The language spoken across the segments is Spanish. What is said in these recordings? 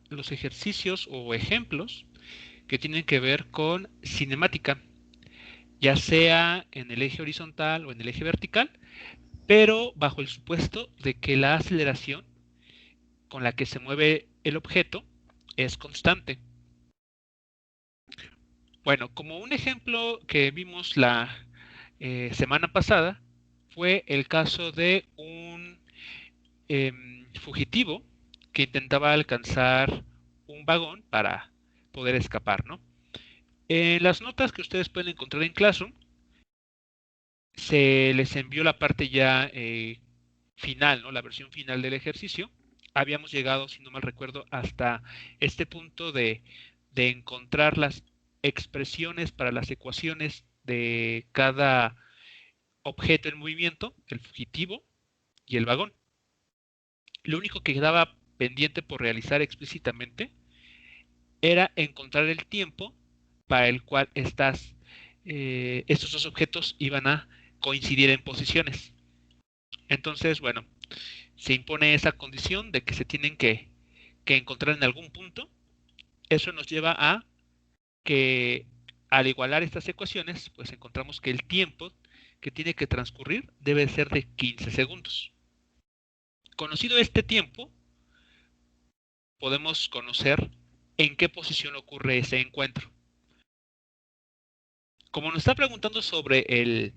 los ejercicios o ejemplos que tienen que ver con cinemática, ya sea en el eje horizontal o en el eje vertical, pero bajo el supuesto de que la aceleración con la que se mueve el objeto es constante. Bueno, como un ejemplo que vimos la semana pasada, fue el caso de un fugitivo que intentaba alcanzar un vagón para poder escapar, ¿no? En las notas que ustedes pueden encontrar en Classroom, se les envió la parte ya final, ¿no? La versión final del ejercicio. Habíamos llegado, si no mal recuerdo, hasta este punto de encontrar las expresiones para las ecuaciones de cada objeto en movimiento, el fugitivo y el vagón. Lo único que quedaba pendiente por realizar explícitamente era encontrar el tiempo para el cual estos dos objetos iban a coincidir en posiciones. Entonces, bueno, se impone esa condición de que se tienen que encontrar en algún punto. Eso nos lleva a que al igualar estas ecuaciones, pues encontramos que el tiempo que tiene que transcurrir debe ser de 15 segundos. Conocido este tiempo, podemos conocer en qué posición ocurre ese encuentro. Como nos está preguntando sobre el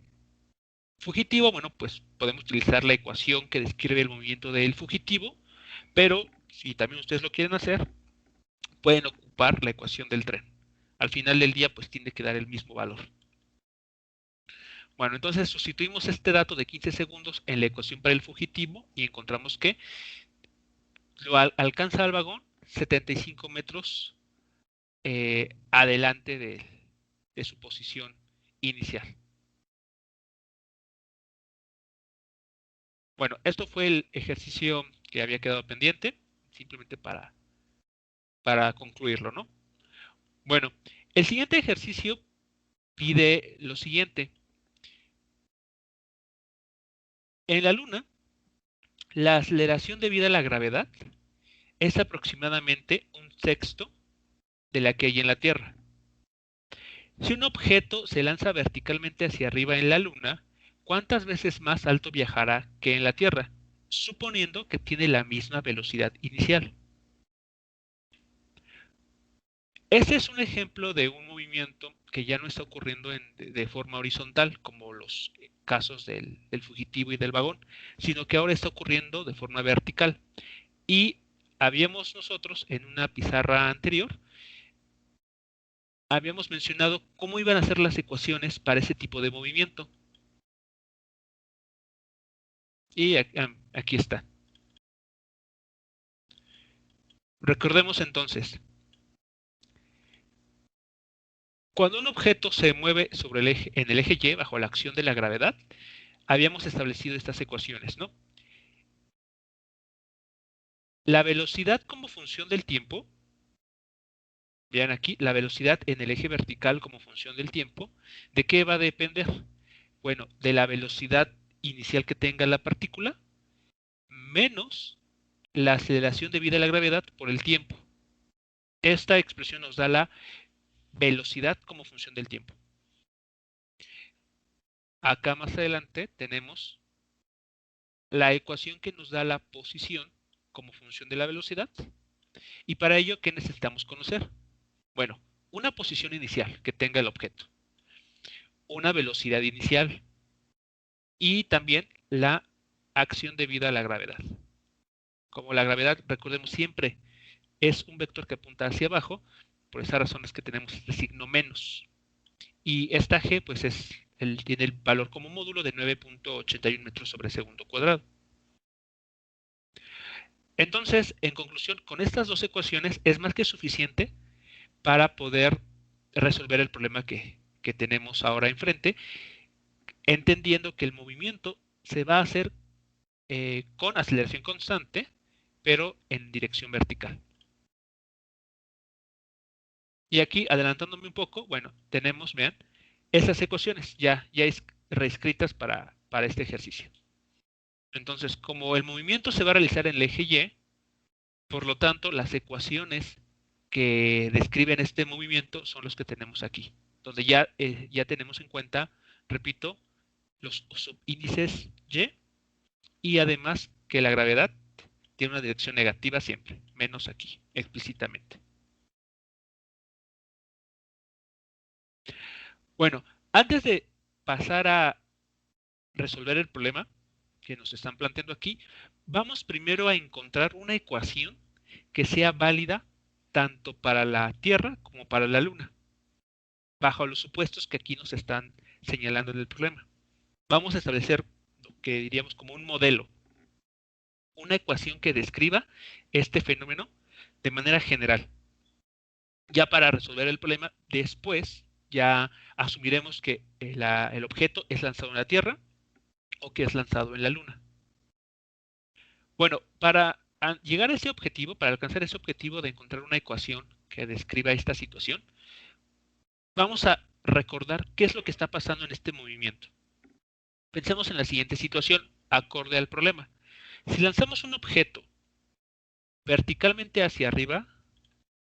fugitivo, bueno, pues podemos utilizar la ecuación que describe el movimiento del fugitivo, pero si también ustedes lo quieren hacer, pueden ocupar la ecuación del tren. Al final del día, pues tiene que dar el mismo valor. Bueno, entonces sustituimos este dato de 15 segundos en la ecuación para el fugitivo y encontramos que lo alcanza al vagón 75 metros adelante de su posición inicial. Bueno, esto fue el ejercicio que había quedado pendiente, simplemente para concluirlo, ¿no? Bueno, el siguiente ejercicio pide lo siguiente. En la Luna, la aceleración debida a la gravedad es aproximadamente un sexto de la que hay en la Tierra. Si un objeto se lanza verticalmente hacia arriba en la Luna, ¿cuántas veces más alto viajará que en la Tierra? Suponiendo que tiene la misma velocidad inicial. Este es un ejemplo de un movimiento que ya no está ocurriendo de forma horizontal, como los casos del fugitivo y del vagón, sino que ahora está ocurriendo de forma vertical. Y habíamos nosotros en una pizarra anterior, habíamos mencionado cómo iban a ser las ecuaciones para ese tipo de movimiento. Y aquí está. Recordemos entonces, cuando un objeto se mueve sobre en el eje Y bajo la acción de la gravedad, habíamos establecido estas ecuaciones, ¿no? La velocidad como función del tiempo, vean aquí, la velocidad en el eje vertical como función del tiempo, ¿de qué va a depender? Bueno, de la velocidad inicial que tenga la partícula menos la aceleración debida a la gravedad por el tiempo. Esta expresión nos da la velocidad como función del tiempo. Acá más adelante tenemos la ecuación que nos da la posición como función de la velocidad. Y para ello, ¿qué necesitamos conocer? Bueno, una posición inicial que tenga el objeto, una velocidad inicial y también la acción debida a la gravedad. Como la gravedad, recordemos, siempre es un vector que apunta hacia abajo, por esa razón es que tenemos este signo menos. Y esta g pues tiene el valor como módulo de 9.81 metros sobre segundo cuadrado. Entonces, en conclusión, con estas dos ecuaciones es más que suficiente para poder resolver el problema que tenemos ahora enfrente, entendiendo que el movimiento se va a hacer con aceleración constante, pero en dirección vertical. Y aquí, adelantándome un poco, bueno, tenemos, vean, esas ecuaciones ya reescritas para este ejercicio. Entonces, como el movimiento se va a realizar en el eje Y, Por lo tanto, las ecuaciones que describen este movimiento son los que tenemos aquí, donde ya tenemos en cuenta, repito, los subíndices y, y además que la gravedad tiene una dirección negativa siempre, menos aquí, explícitamente. Bueno, antes de pasar a resolver el problema que nos están planteando aquí, vamos primero a encontrar una ecuación que sea válida tanto para la Tierra como para la Luna, bajo los supuestos que aquí nos están señalando en el problema. Vamos a establecer lo que diríamos como un modelo, una ecuación que describa este fenómeno de manera general. Ya para resolver el problema, después ya asumiremos que el objeto es lanzado en la Tierra o que es lanzado en la Luna. Bueno, para llegar a ese objetivo, para alcanzar ese objetivo de encontrar una ecuación que describa esta situación, vamos a recordar qué es lo que está pasando en este movimiento. Pensemos en la siguiente situación, acorde al problema. Si lanzamos un objeto verticalmente hacia arriba,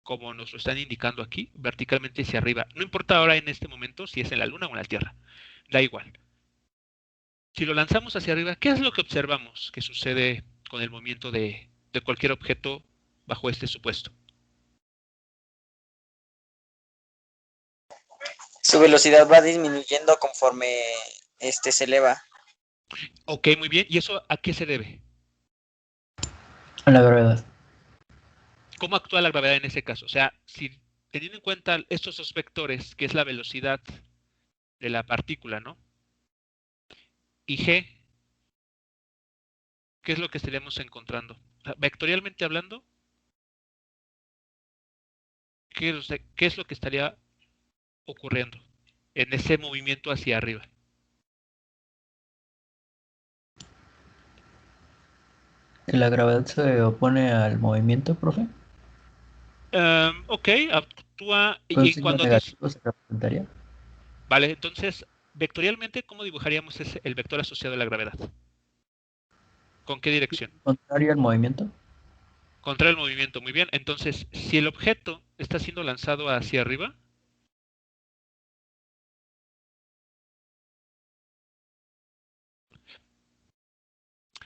como nos lo están indicando aquí, verticalmente hacia arriba, no importa ahora en este momento si es en la Luna o en la Tierra, da igual. Si lo lanzamos hacia arriba, ¿qué es lo que observamos que sucede con el movimiento de cualquier objeto bajo este supuesto? Su velocidad va disminuyendo conforme se eleva. Ok, muy bien. ¿Y eso a qué se debe? A la gravedad. ¿Cómo actúa la gravedad en ese caso? O sea, si teniendo en cuenta estos dos vectores, que es la velocidad de la partícula, ¿no? Y g, ¿qué es lo que estaríamos encontrando? Vectorialmente hablando, ¿qué es lo que estaría ocurriendo en ese movimiento hacia arriba? ¿La gravedad se opone al movimiento, profe? Ok, actúa ¿Un y signo cuando dice, negativo se representaría? vale, entonces, vectorialmente, ¿cómo dibujaríamos el vector asociado a la gravedad? ¿Con qué dirección? ¿Contrario al movimiento? Contra el movimiento, muy bien. Entonces, si el objeto está siendo lanzado hacia arriba,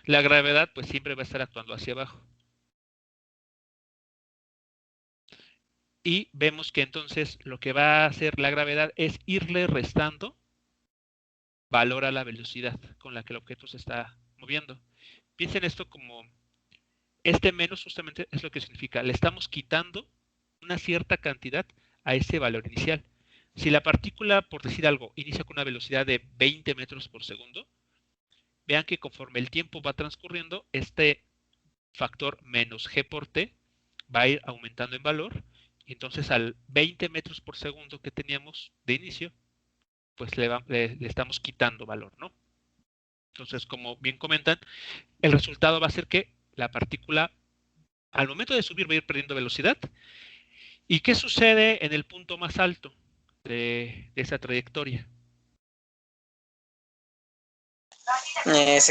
la gravedad pues siempre va a estar actuando hacia abajo. Y vemos que entonces lo que va a hacer la gravedad es irle restando valor a la velocidad con la que el objeto se está moviendo. Piensen esto como este menos justamente es lo que significa. Le estamos quitando una cierta cantidad a ese valor inicial. Si la partícula, por decir algo, inicia con una velocidad de 20 metros por segundo, vean que conforme el tiempo va transcurriendo, este factor menos g por t va a ir aumentando en valor. Y entonces al 20 metros por segundo que teníamos de inicio, pues le estamos quitando valor, ¿no? Entonces, como bien comentan, el resultado va a ser que la partícula al momento de subir va a ir perdiendo velocidad. ¿Y qué sucede en el punto más alto de esa trayectoria?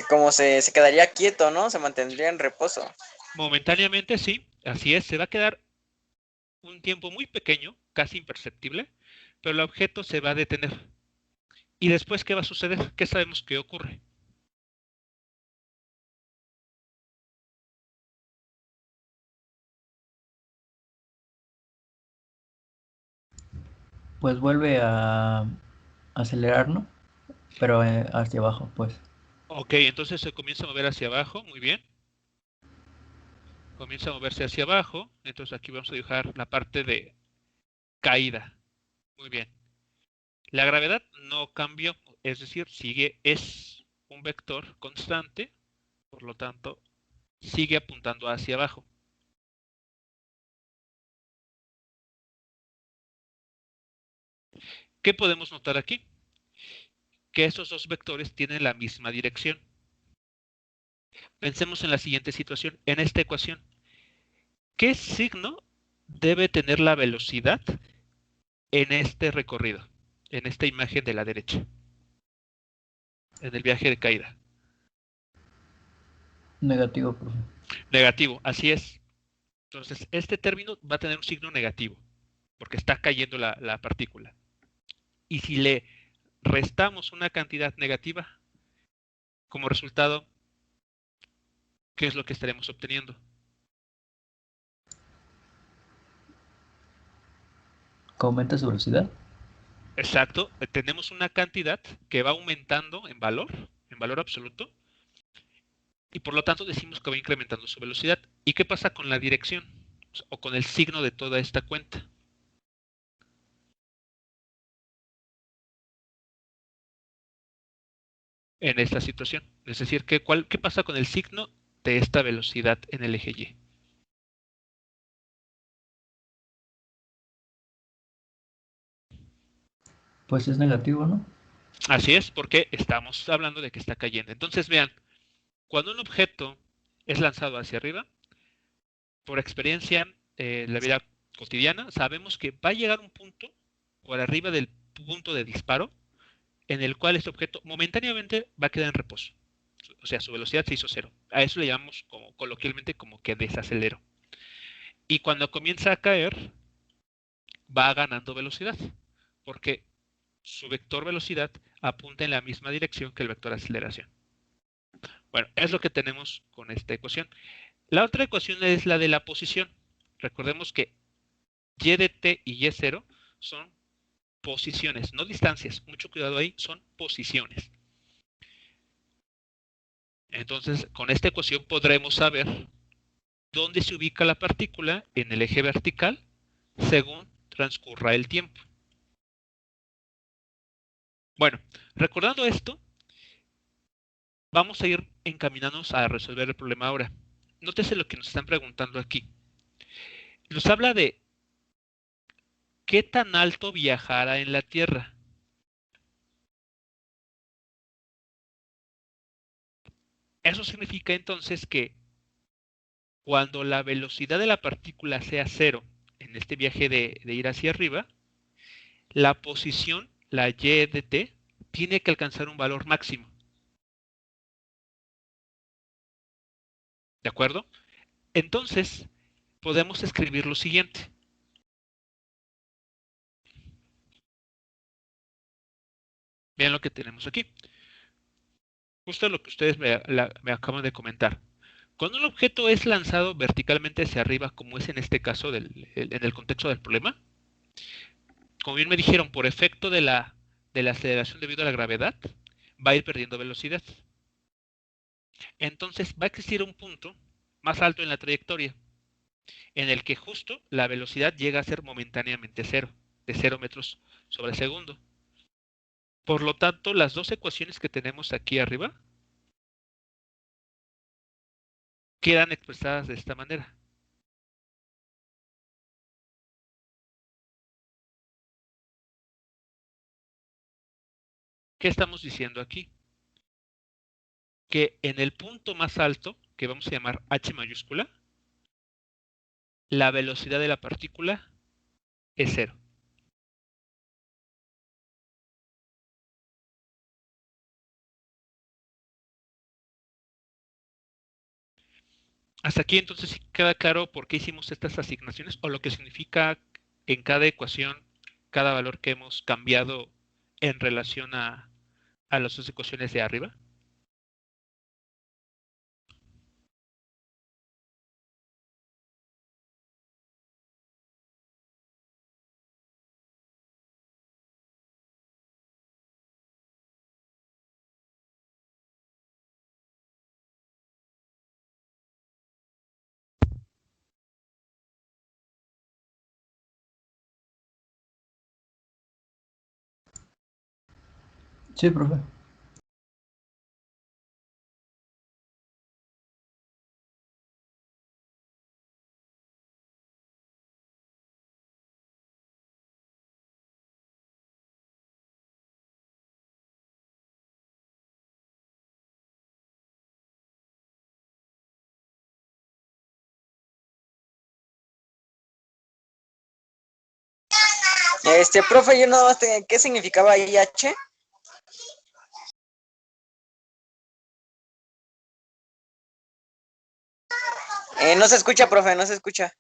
Como se quedaría quieto, ¿no? Se mantendría en reposo. Momentáneamente sí, así es, se va a quedar un tiempo muy pequeño, casi imperceptible, pero el objeto se va a detener. ¿Y después qué va a suceder? ¿Qué sabemos que ocurre? Pues vuelve a acelerar, ¿no? Pero hacia abajo, pues. Ok, entonces se comienza a mover hacia abajo, muy bien. Comienza a moverse hacia abajo, entonces aquí vamos a dibujar la parte de caída. Muy bien. La gravedad no cambió, es decir, es un vector constante, por lo tanto, sigue apuntando hacia abajo. ¿Qué podemos notar aquí? Que estos dos vectores tienen la misma dirección. Pensemos en la siguiente situación, en esta ecuación. ¿Qué signo debe tener la velocidad en este recorrido, en esta imagen de la derecha, en el viaje de caída? Negativo, profe. Negativo, así es. Entonces, este término va a tener un signo negativo, porque está cayendo la partícula. Y si le restamos una cantidad negativa, como resultado, ¿qué es lo que estaremos obteniendo? ¿Cómo aumenta su velocidad? Exacto, tenemos una cantidad que va aumentando en valor absoluto, y por lo tanto decimos que va incrementando su velocidad. ¿Y qué pasa con la dirección? O con el signo de toda esta cuenta. En esta situación. Es decir, ¿qué pasa con el signo de esta velocidad en el eje Y? Pues es negativo, ¿no? Así es, porque estamos hablando de que está cayendo. Entonces, vean, cuando un objeto es lanzado hacia arriba, por experiencia en la vida cotidiana, sabemos que va a llegar un punto por arriba del punto de disparo en el cual este objeto momentáneamente va a quedar en reposo. O sea, su velocidad se hizo cero. A eso le llamamos como coloquialmente como que desacelero. Y cuando comienza a caer, va ganando velocidad, porque su vector velocidad apunta en la misma dirección que el vector aceleración. Bueno, es lo que tenemos con esta ecuación. La otra ecuación es la de la posición. Recordemos que y de t y y0 son posiciones, no distancias. Mucho cuidado ahí, son posiciones. Entonces, con esta ecuación podremos saber dónde se ubica la partícula en el eje vertical según transcurra el tiempo. Bueno, recordando esto, vamos a ir encaminándonos a resolver el problema ahora. Nótese lo que nos están preguntando aquí. Nos habla de qué tan alto viajará en la Tierra. Eso significa entonces que cuando la velocidad de la partícula sea cero en este viaje de ir hacia arriba, la posición, la y de t, tiene que alcanzar un valor máximo. ¿De acuerdo? Entonces, podemos escribir lo siguiente. Vean lo que tenemos aquí. Justo lo que ustedes me acaban de comentar. Cuando un objeto es lanzado verticalmente hacia arriba, como es en este caso en el contexto del problema, como bien me dijeron, por efecto de la aceleración debido a la gravedad, va a ir perdiendo velocidad. Entonces va a existir un punto más alto en la trayectoria, en el que justo la velocidad llega a ser momentáneamente cero, de 0 metros sobre segundo. Por lo tanto, las dos ecuaciones que tenemos aquí arriba quedan expresadas de esta manera. ¿Qué estamos diciendo aquí? Que en el punto más alto, que vamos a llamar h mayúscula, la velocidad de la partícula es cero. Hasta aquí entonces sí queda claro por qué hicimos estas asignaciones o lo que significa en cada ecuación cada valor que hemos cambiado en relación a las dos ecuaciones de arriba. Sí, profe. Profe, yo no, ¿qué significaba IH? No se escucha, profe, no se escucha.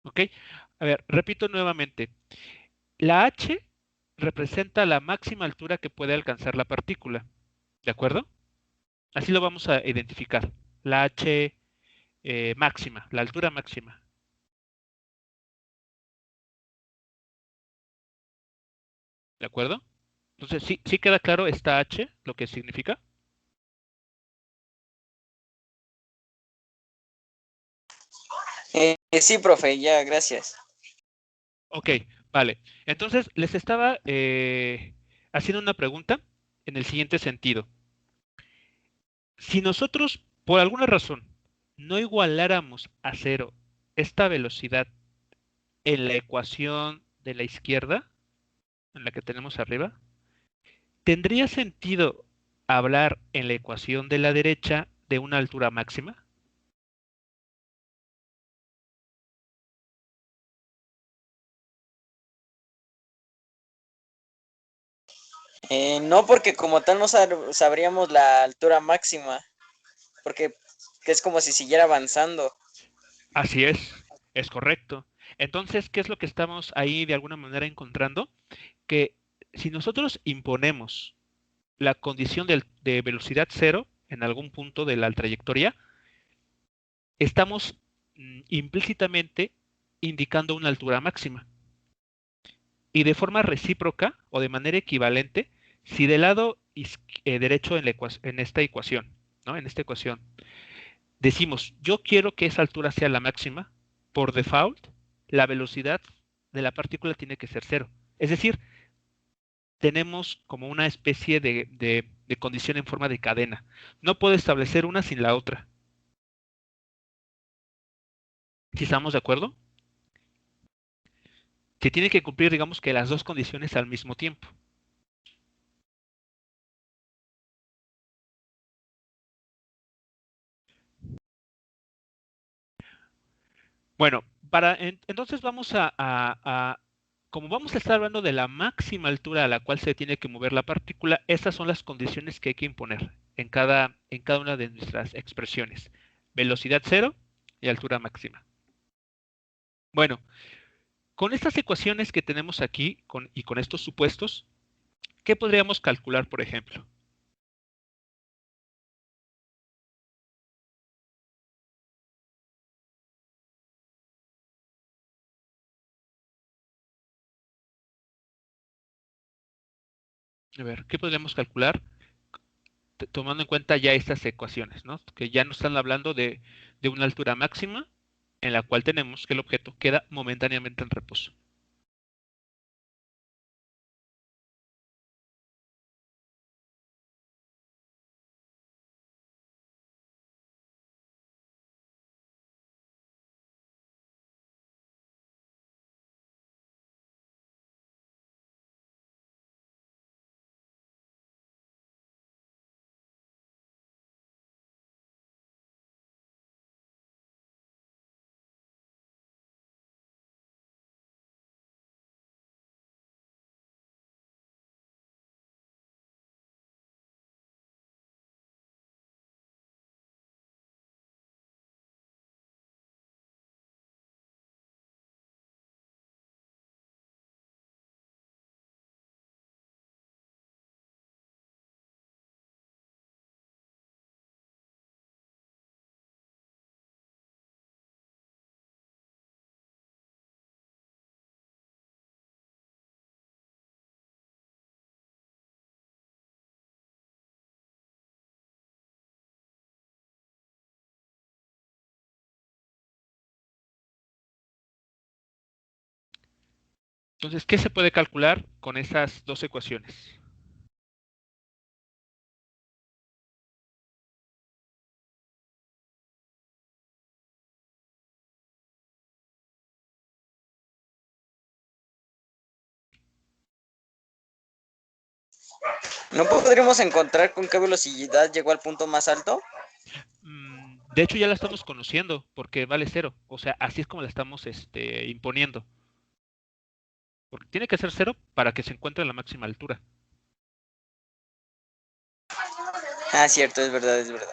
¿Ok? A ver, repito nuevamente. La h representa la máxima altura que puede alcanzar la partícula. ¿De acuerdo? Así lo vamos a identificar. La h máxima, la altura máxima. ¿De acuerdo? Entonces, ¿sí, sí queda claro esta h, lo que significa? Sí, profe, ya, gracias. Ok, vale. Entonces, les estaba haciendo una pregunta en el siguiente sentido. Si nosotros, por alguna razón, no igualáramos a cero esta velocidad en la ecuación de la izquierda, en la que tenemos arriba, ¿tendría sentido hablar en la ecuación de la derecha de una altura máxima? No, porque como tal no sabríamos la altura máxima, porque es como si siguiera avanzando. Así es correcto. Entonces, ¿qué es lo que estamos ahí de alguna manera encontrando? Que si nosotros imponemos la condición de velocidad cero en algún punto de la trayectoria, estamos implícitamente indicando una altura máxima. Y de forma recíproca o de manera equivalente, si del lado derecho en esta ecuación, ¿no? En esta ecuación, decimos, yo quiero que esa altura sea la máxima, por default, la velocidad de la partícula tiene que ser cero. Es decir, tenemos como una especie de condición en forma de cadena. No puedo establecer una sin la otra. ¿Si estamos de acuerdo? Que tiene que cumplir, digamos que las dos condiciones al mismo tiempo. Bueno, entonces vamos como vamos a estar hablando de la máxima altura a la cual se tiene que mover la partícula, esas son las condiciones que hay que imponer en cada una de nuestras expresiones. Velocidad cero y altura máxima. Bueno, con estas ecuaciones que tenemos aquí y con estos supuestos, ¿qué podríamos calcular, por ejemplo? A ver, ¿qué podríamos calcular tomando en cuenta ya estas ecuaciones, ¿no? Que ya nos están hablando de una altura máxima en la cual tenemos que el objeto queda momentáneamente en reposo. Entonces, ¿qué se puede calcular con esas dos ecuaciones? ¿No podríamos encontrar con qué velocidad llegó al punto más alto? De hecho, ya la estamos conociendo porque vale 0. O sea, así es como la estamos imponiendo. Porque tiene que ser 0 para que se encuentre en la máxima altura. Ah, cierto, es verdad, es verdad.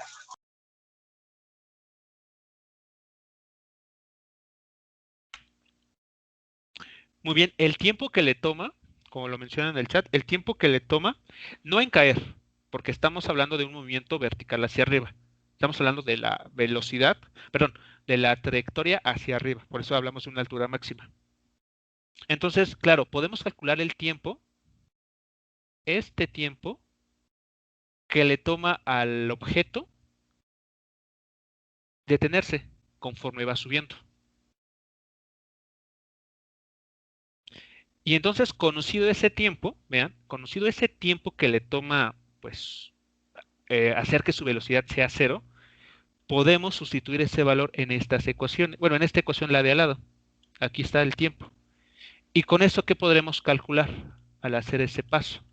Muy bien, el tiempo que le toma, como lo menciona en el chat, el tiempo que le toma, no en caer, porque estamos hablando de un movimiento vertical hacia arriba. Estamos hablando de la velocidad, perdón, de la trayectoria hacia arriba. Por eso hablamos de una altura máxima. Entonces, claro, podemos calcular el tiempo, este tiempo que le toma al objeto detenerse conforme va subiendo. Y entonces, conocido ese tiempo, vean, conocido ese tiempo que le toma, pues, hacer que su velocidad sea 0, podemos sustituir ese valor en estas ecuaciones. Bueno, en esta ecuación la de al lado. Aquí está el tiempo. Y con eso, ¿qué podremos calcular al hacer ese paso?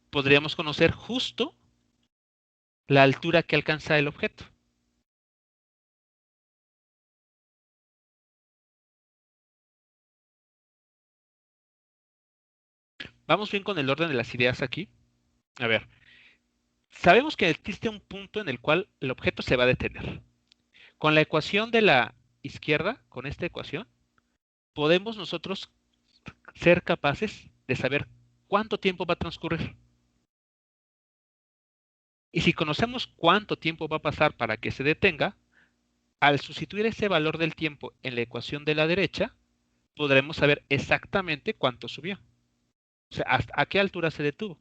Podríamos conocer justo la altura que alcanza el objeto. Vamos bien con el orden de las ideas aquí. A ver, sabemos que existe un punto en el cual el objeto se va a detener. Con la ecuación de la izquierda, con esta ecuación, podemos nosotros ser capaces de saber cuánto tiempo va a transcurrir. Y si conocemos cuánto tiempo va a pasar para que se detenga, al sustituir ese valor del tiempo en la ecuación de la derecha, podremos saber exactamente cuánto subió. O sea, hasta a qué altura se detuvo.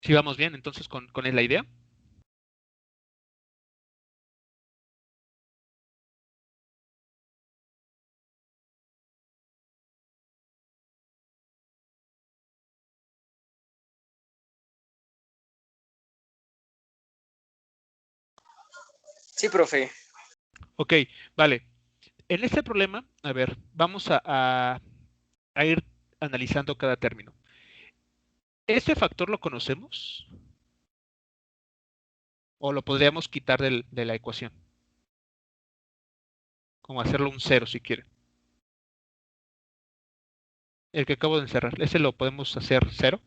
Si vamos bien, entonces con la idea. Sí, profe. Ok, vale. En este problema, a ver, vamos a ir analizando cada término. ¿Este factor lo conocemos? ¿O lo podríamos quitar de la ecuación? Como hacerlo un cero si quieren. El que acabo de encerrar, ¿ese lo podemos hacer cero?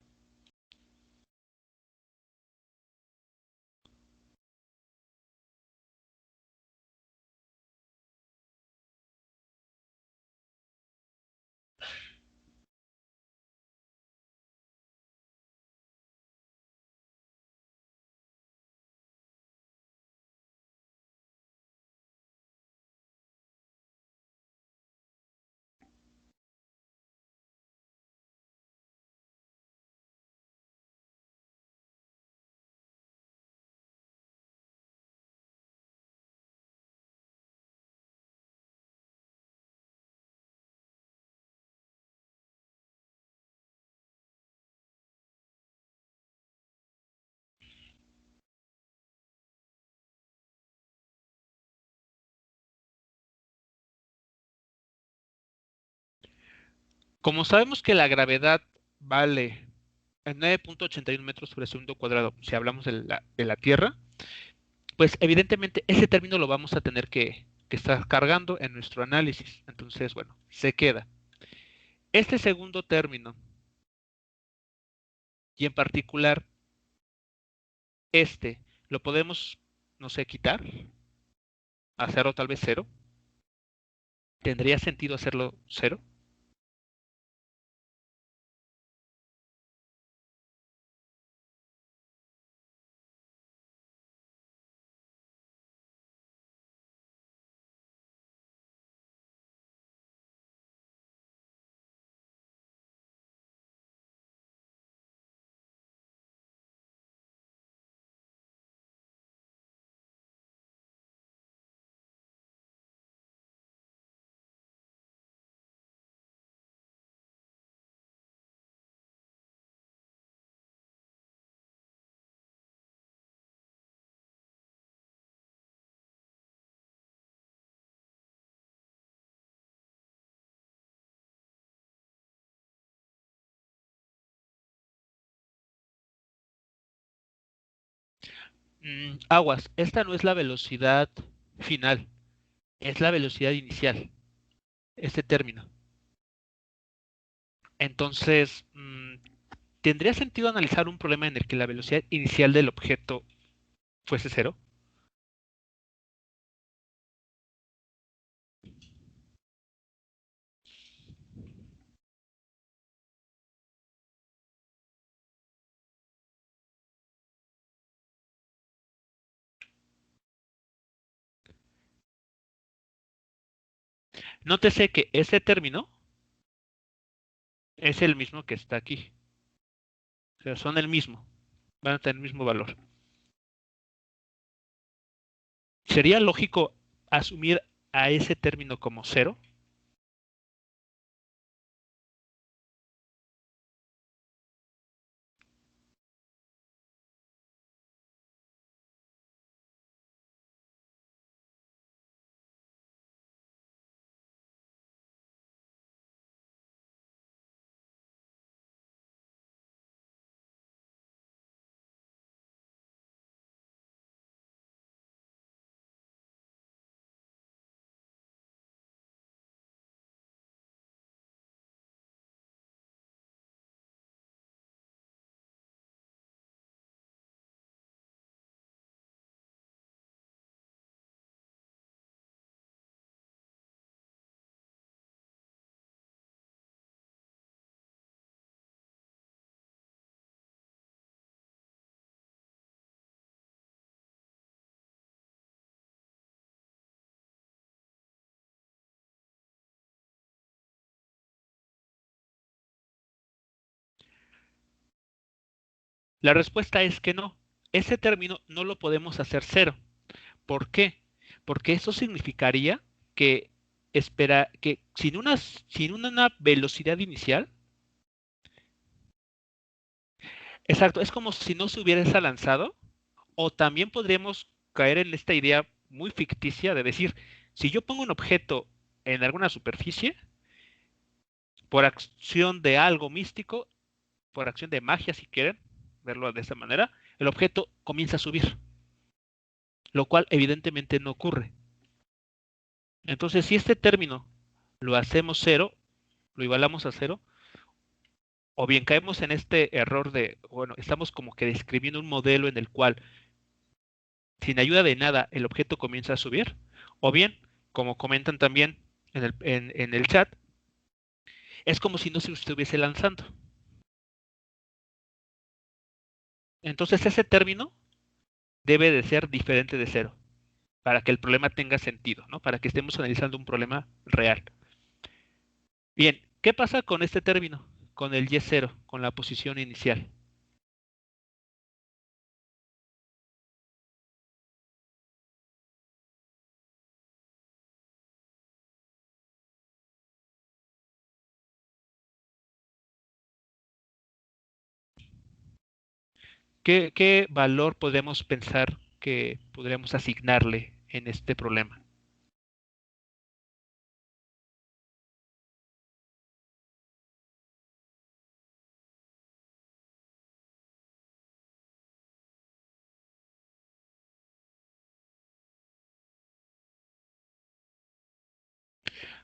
Como sabemos que la gravedad vale en 9.81 metros sobre segundo cuadrado, si hablamos de la Tierra, pues evidentemente ese término lo vamos a tener que estar cargando en nuestro análisis. Entonces, bueno, se queda. Este segundo término, y en particular este, lo podemos, no sé, quitar, hacerlo tal vez cero. ¿Tendría sentido hacerlo cero? Aguas, esta no es la velocidad final, es la velocidad inicial, este término. Entonces, ¿tendría sentido analizar un problema en el que la velocidad inicial del objeto fuese cero? Nótese que ese término es el mismo que está aquí. O sea, son el mismo. Van a tener el mismo valor. ¿Sería lógico asumir a ese término como cero? La respuesta es que no. Ese término no lo podemos hacer cero. ¿Por qué? Porque eso significaría que que sin una velocidad inicial, exacto, es como si no se hubiese lanzado, o también podríamos caer en esta idea muy ficticia de decir, si yo pongo un objeto en alguna superficie, por acción de algo místico, por acción de magia, si quieren verlo de esa manera, el objeto comienza a subir, lo cual evidentemente no ocurre. Entonces, si este término lo hacemos cero, lo igualamos a cero, o bien caemos en este error de, bueno, estamos como que describiendo un modelo en el cual, sin ayuda de nada, el objeto comienza a subir, o bien, como comentan también en el chat, es como si no se estuviese lanzando. Entonces, ese término debe de ser diferente de cero, para que el problema tenga sentido, ¿no? Para que estemos analizando un problema real. Bien, ¿qué pasa con este término? Con el y0, con la posición inicial. ¿Qué valor podemos pensar que podríamos asignarle en este problema?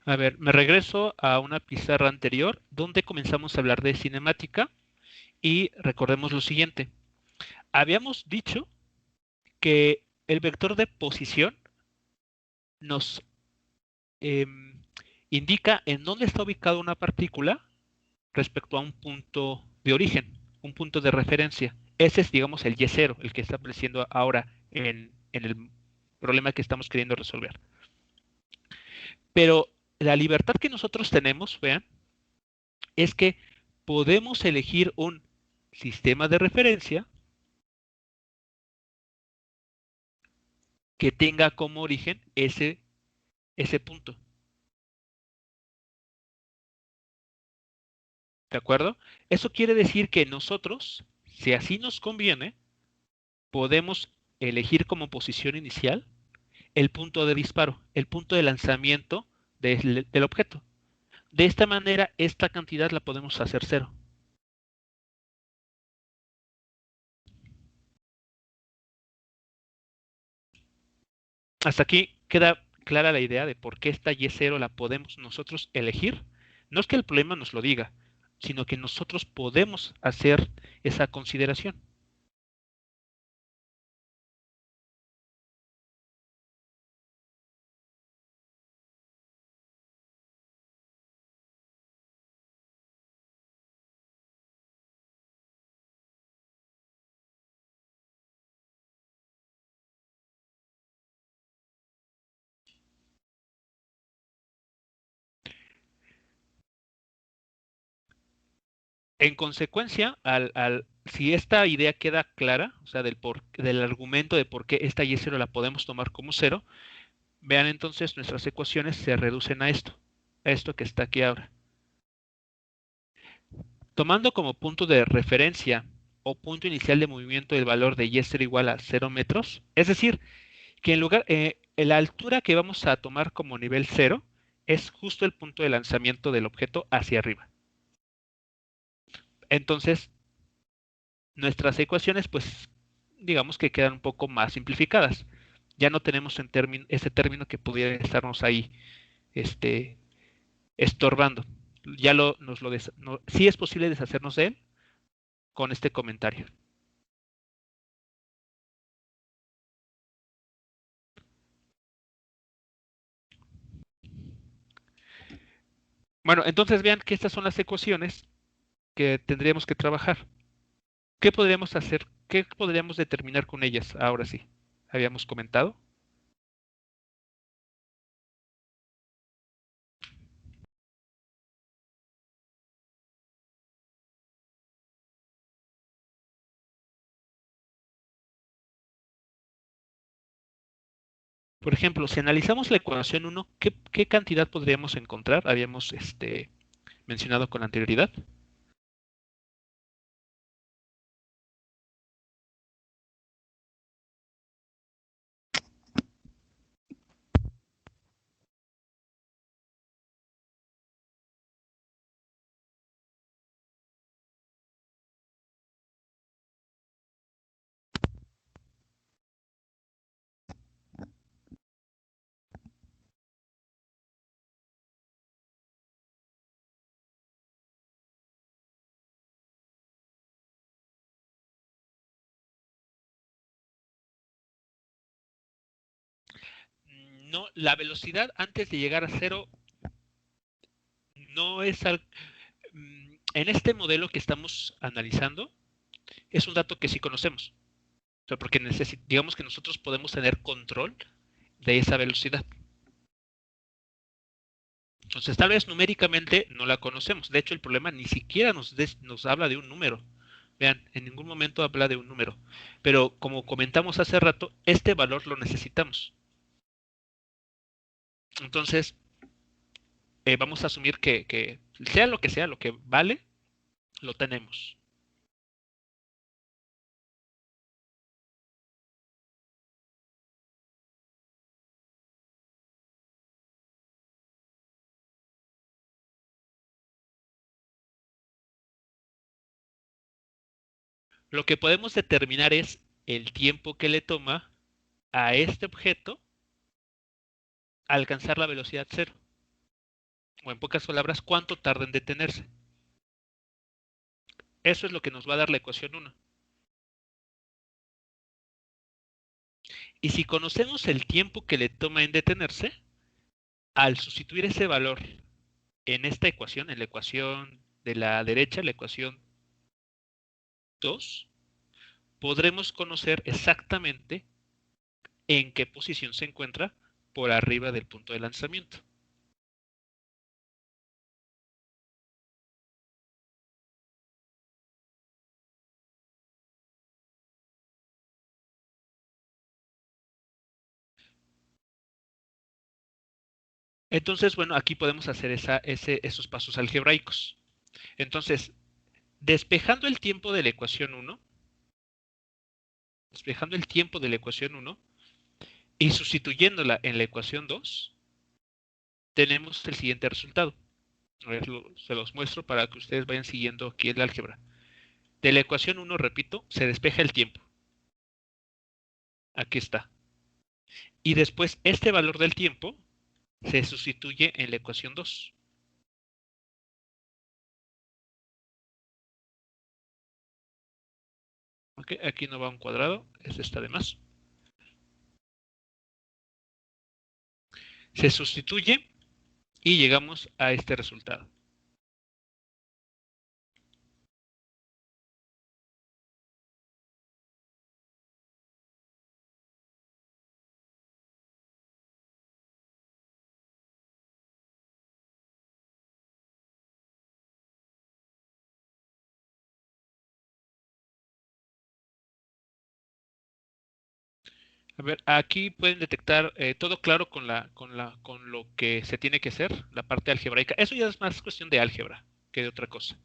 A ver, me regreso a una pizarra anterior donde comenzamos a hablar de cinemática y recordemos lo siguiente. Habíamos dicho que el vector de posición nos indica en dónde está ubicada una partícula respecto a un punto de origen, un punto de referencia. Ese es, digamos, el y0, el que está apareciendo ahora en el problema que estamos queriendo resolver. Pero la libertad que nosotros tenemos, vean, es que podemos elegir un sistema de referencia que tenga como origen ese punto. ¿De acuerdo? Eso quiere decir que nosotros, si así nos conviene, podemos elegir como posición inicial el punto de disparo, el punto de lanzamiento del objeto. De esta manera, esta cantidad la podemos hacer cero. Hasta aquí queda clara la idea de por qué esta Y0 la podemos nosotros elegir. No es que el problema nos lo diga, sino que nosotros podemos hacer esa consideración. En consecuencia, si esta idea queda clara, o sea, del argumento de por qué esta Y0 la podemos tomar como cero, vean entonces nuestras ecuaciones se reducen a esto que está aquí ahora. Tomando como punto de referencia o punto inicial de movimiento el valor de Y0 igual a 0 metros, es decir, que en la altura que vamos a tomar como nivel 0 es justo el punto de lanzamiento del objeto hacia arriba. Entonces, nuestras ecuaciones, pues, digamos que quedan un poco más simplificadas. Ya no tenemos ese término que pudiera estarnos ahí este, estorbando. Ya sí es posible deshacernos de él con este comentario. Bueno, entonces vean que estas son las ecuaciones que tendríamos que trabajar. ¿Qué podríamos hacer? ¿Qué podríamos determinar con ellas? Ahora sí, habíamos comentado. Por ejemplo, si analizamos la ecuación 1, ¿qué cantidad podríamos encontrar? Habíamos mencionado con anterioridad. No, la velocidad antes de llegar a cero no es en este modelo que estamos analizando, es un dato que sí conocemos. O sea, porque digamos que nosotros podemos tener control de esa velocidad. Entonces, tal vez numéricamente no la conocemos. De hecho, el problema ni siquiera nos habla de un número. Vean, en ningún momento habla de un número. Pero como comentamos hace rato, este valor lo necesitamos. Entonces, vamos a asumir que sea lo que vale, lo tenemos. Lo que podemos determinar es el tiempo que le toma a este objeto alcanzar la velocidad cero. O en pocas palabras, cuánto tarda en detenerse. Eso es lo que nos va a dar la ecuación 1. Y si conocemos el tiempo que le toma en detenerse, al sustituir ese valor en esta ecuación, en la ecuación de la derecha, la ecuación 2, podremos conocer exactamente en qué posición se encuentra por arriba del punto de lanzamiento. Entonces, bueno, aquí podemos hacer esos pasos algebraicos. Entonces, despejando el tiempo de la ecuación 1, despejando el tiempo de la ecuación 1 y sustituyéndola en la ecuación 2, tenemos el siguiente resultado. A ver, se los muestro para que ustedes vayan siguiendo aquí el álgebra. De la ecuación 1, repito, se despeja el tiempo. Aquí está. Y después este valor del tiempo se sustituye en la ecuación 2. Okay, aquí no va un cuadrado, este está de más. Se sustituye y llegamos a este resultado. A ver, aquí pueden detectar todo claro con lo que se tiene que hacer, la parte algebraica. Eso ya es más cuestión de álgebra que de otra cosa.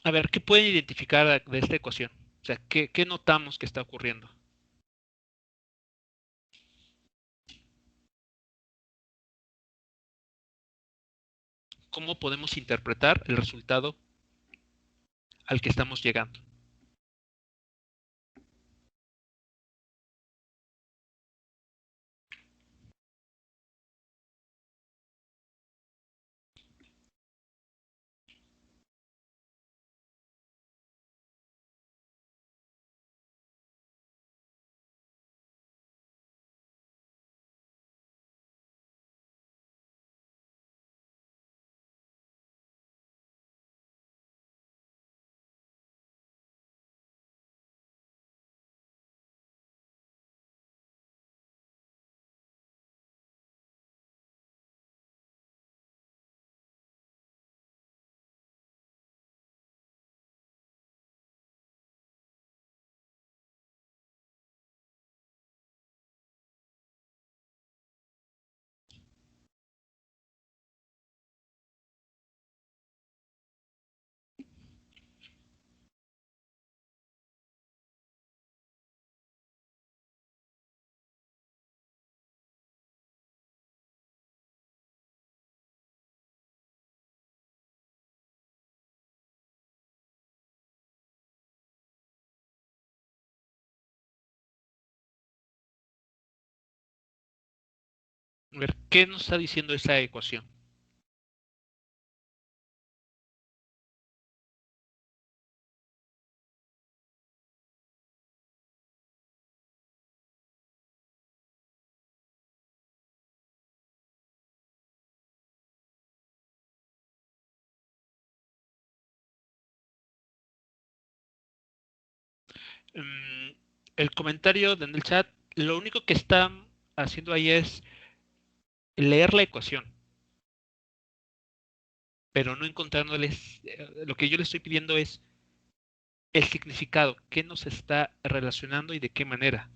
A ver, ¿qué pueden identificar de esta ecuación? O sea, ¿qué notamos que está ocurriendo? ¿Cómo podemos interpretar el resultado al que estamos llegando? A ver, ¿qué nos está diciendo esa ecuación? Mm, el comentario en el chat, lo único que está haciendo ahí es leer la ecuación, pero no encontrándoles, lo que yo le estoy pidiendo es el significado, qué nos está relacionando y de qué manera.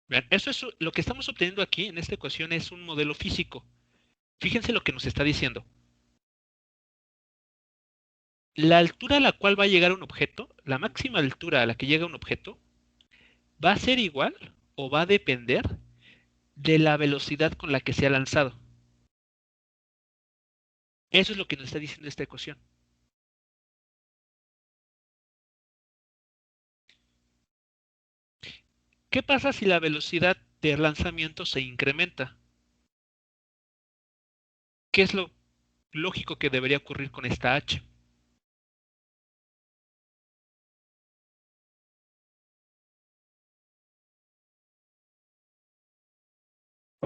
Vean, eso es lo que estamos obteniendo aquí en esta ecuación es un modelo físico. Fíjense lo que nos está diciendo. La altura a la cual va a llegar un objeto, la máxima altura a la que llega un objeto, va a ser igual o va a depender de la velocidad con la que se ha lanzado. Eso es lo que nos está diciendo esta ecuación. ¿Qué pasa si la velocidad de lanzamiento se incrementa? ¿Qué es lo lógico que debería ocurrir con esta h?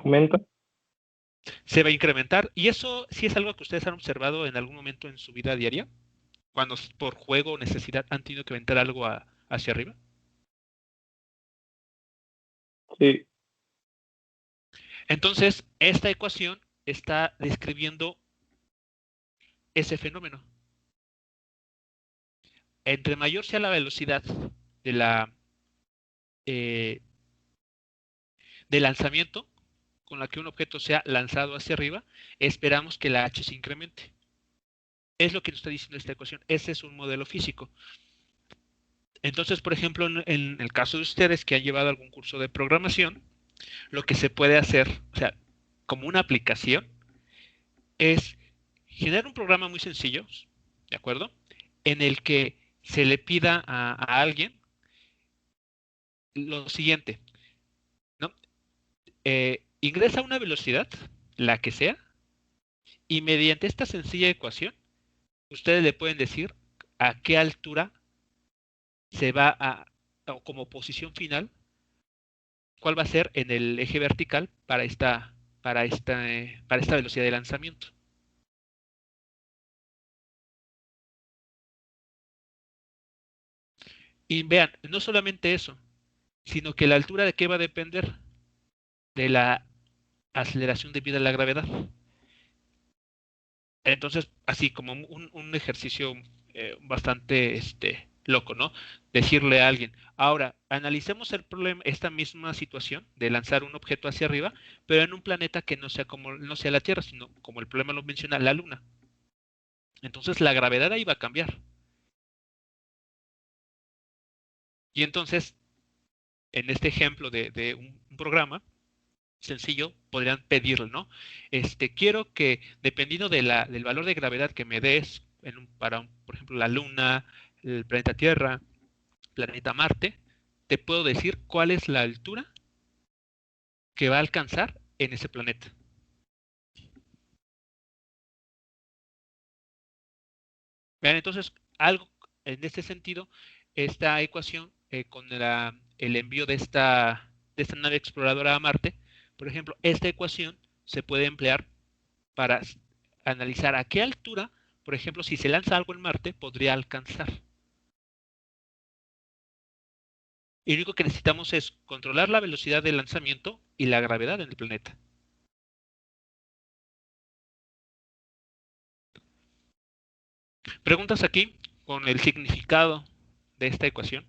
Aumenta. Se va a incrementar y eso sí es algo que ustedes han observado en algún momento en su vida diaria, cuando por juego o necesidad han tenido que aventar algo hacia arriba. Sí. Entonces, esta ecuación está describiendo ese fenómeno. Entre mayor sea la velocidad de la eh, de lanzamiento con la que un objeto sea lanzado hacia arriba, esperamos que la h se incremente. Es lo que nos está diciendo esta ecuación. Ese es un modelo físico. Entonces, por ejemplo, en el caso de ustedes que han llevado algún curso de programación, lo que se puede hacer, o sea, como una aplicación, es generar un programa muy sencillo, ¿de acuerdo? En el que se le pida a alguien lo siguiente, ¿no? Ingresa a una velocidad, la que sea, y mediante esta sencilla ecuación, ustedes le pueden decir a qué altura se va o como posición final, cuál va a ser en el eje vertical para esta velocidad de lanzamiento. Y vean, no solamente eso, sino que la altura de qué va a depender de la aceleración debido a la gravedad. Entonces, así como un ejercicio bastante loco, ¿no? Decirle a alguien, ahora, analicemos el problema, esta misma situación de lanzar un objeto hacia arriba, pero en un planeta que no sea la Tierra, sino como el problema lo menciona, la Luna. Entonces, la gravedad ahí va a cambiar. Y entonces, en este ejemplo de un programa sencillo, podrían pedirle, ¿no? Quiero que, dependiendo del valor de gravedad que me des por ejemplo, la Luna, el planeta Tierra, planeta Marte, te puedo decir cuál es la altura que va a alcanzar en ese planeta. Vean, entonces, algo en este sentido, esta ecuación con el envío de esta nave exploradora a Marte, por ejemplo, esta ecuación se puede emplear para analizar a qué altura, por ejemplo, si se lanza algo en Marte, podría alcanzar. Y lo único que necesitamos es controlar la velocidad de lanzamiento y la gravedad en el planeta. Preguntas aquí con el significado de esta ecuación.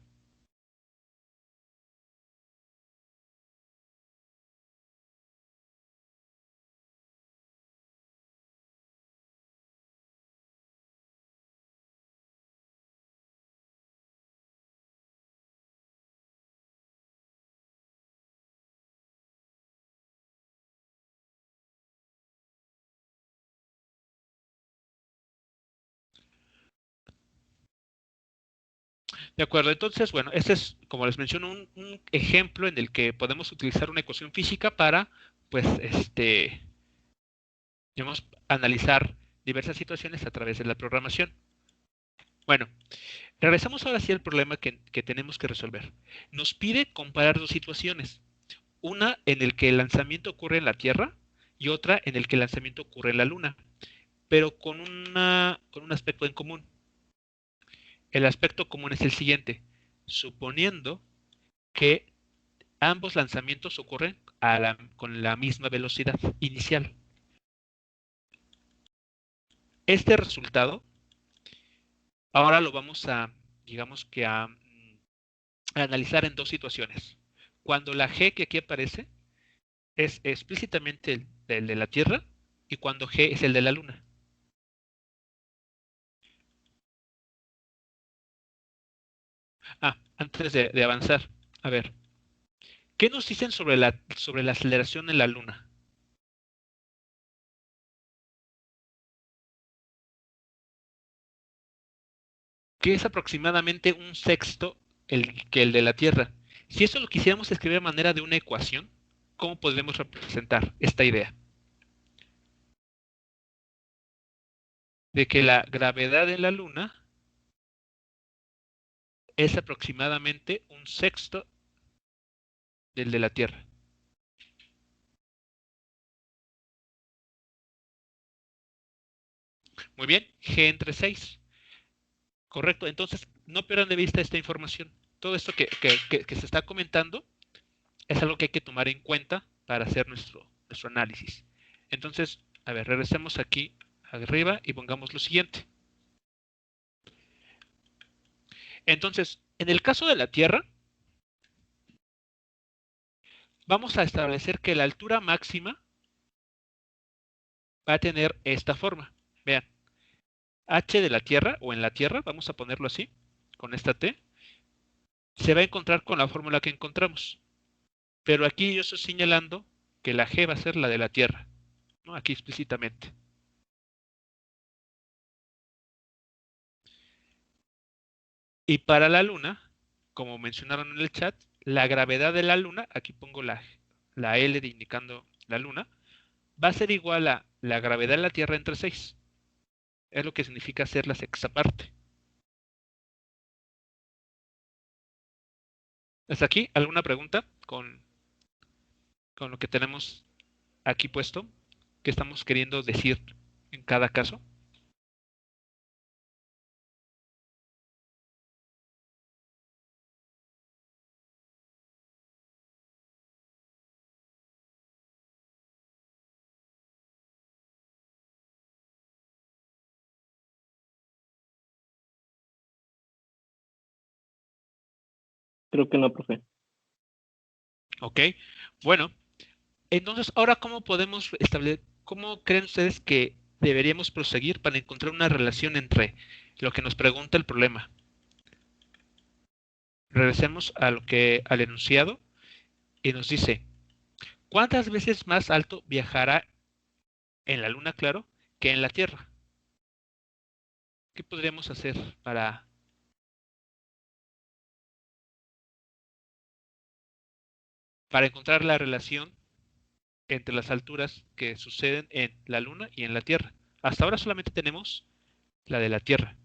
De acuerdo, entonces, bueno, este es, como les menciono, un ejemplo en el que podemos utilizar una ecuación física para, pues, digamos, analizar diversas situaciones a través de la programación. Bueno, regresamos ahora sí al problema que tenemos que resolver. Nos pide comparar dos situaciones. Una en el que el lanzamiento ocurre en la Tierra y otra en el que el lanzamiento ocurre en la Luna, pero con un aspecto en común. El aspecto común es el siguiente, suponiendo que ambos lanzamientos ocurren con la misma velocidad inicial. Este resultado, ahora lo vamos digamos que a analizar en dos situaciones. Cuando la G que aquí aparece es explícitamente el de la Tierra y cuando G es el de la Luna. Antes de avanzar, a ver, ¿qué nos dicen sobre la aceleración en la Luna? Que es aproximadamente un sexto que el de la Tierra. Si eso lo quisiéramos escribir de manera de una ecuación, ¿cómo podemos representar esta idea? De que la gravedad en la Luna es aproximadamente un sexto del de la Tierra. Muy bien, G entre 6. Correcto, entonces no pierdan de vista esta información. Todo esto que se está comentando es algo que hay que tomar en cuenta para hacer nuestro análisis. Entonces, a ver, regresemos aquí arriba y pongamos lo siguiente. Entonces, en el caso de la Tierra, vamos a establecer que la altura máxima va a tener esta forma. Vean, h de la Tierra, o en la Tierra, vamos a ponerlo así, con esta t, se va a encontrar con la fórmula que encontramos. Pero aquí yo estoy señalando que la g va a ser la de la Tierra, ¿no? Aquí explícitamente. Y para la Luna, como mencionaron en el chat, la gravedad de la Luna, aquí pongo la L indicando la Luna, va a ser igual a la gravedad de la Tierra entre 6. Es lo que significa hacer la sexta parte. ¿Hasta aquí alguna pregunta con lo que tenemos aquí puesto? ¿Qué estamos queriendo decir en cada caso? Creo que no, profe. Ok, bueno, entonces ahora ¿cómo podemos establecer, cómo creen ustedes que deberíamos proseguir para encontrar una relación entre lo que nos pregunta el problema? Regresemos a al enunciado y nos dice, ¿cuántas veces más alto viajará en la Luna, claro, que en la Tierra? ¿Qué podríamos hacer para encontrar la relación entre las alturas que suceden en la Luna y en la Tierra? Hasta ahora solamente tenemos la de la Tierra.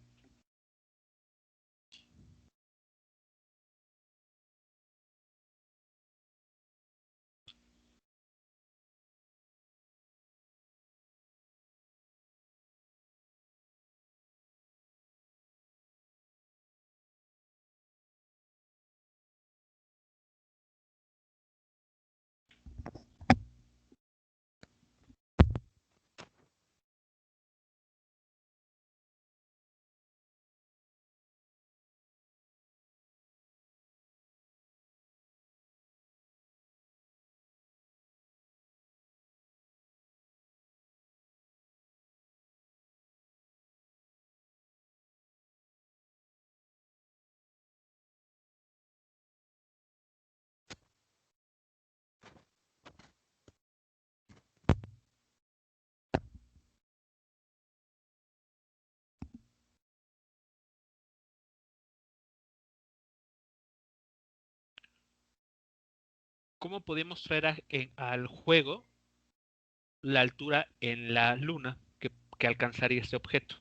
¿Cómo podemos traer al juego la altura en la Luna que alcanzaría este objeto?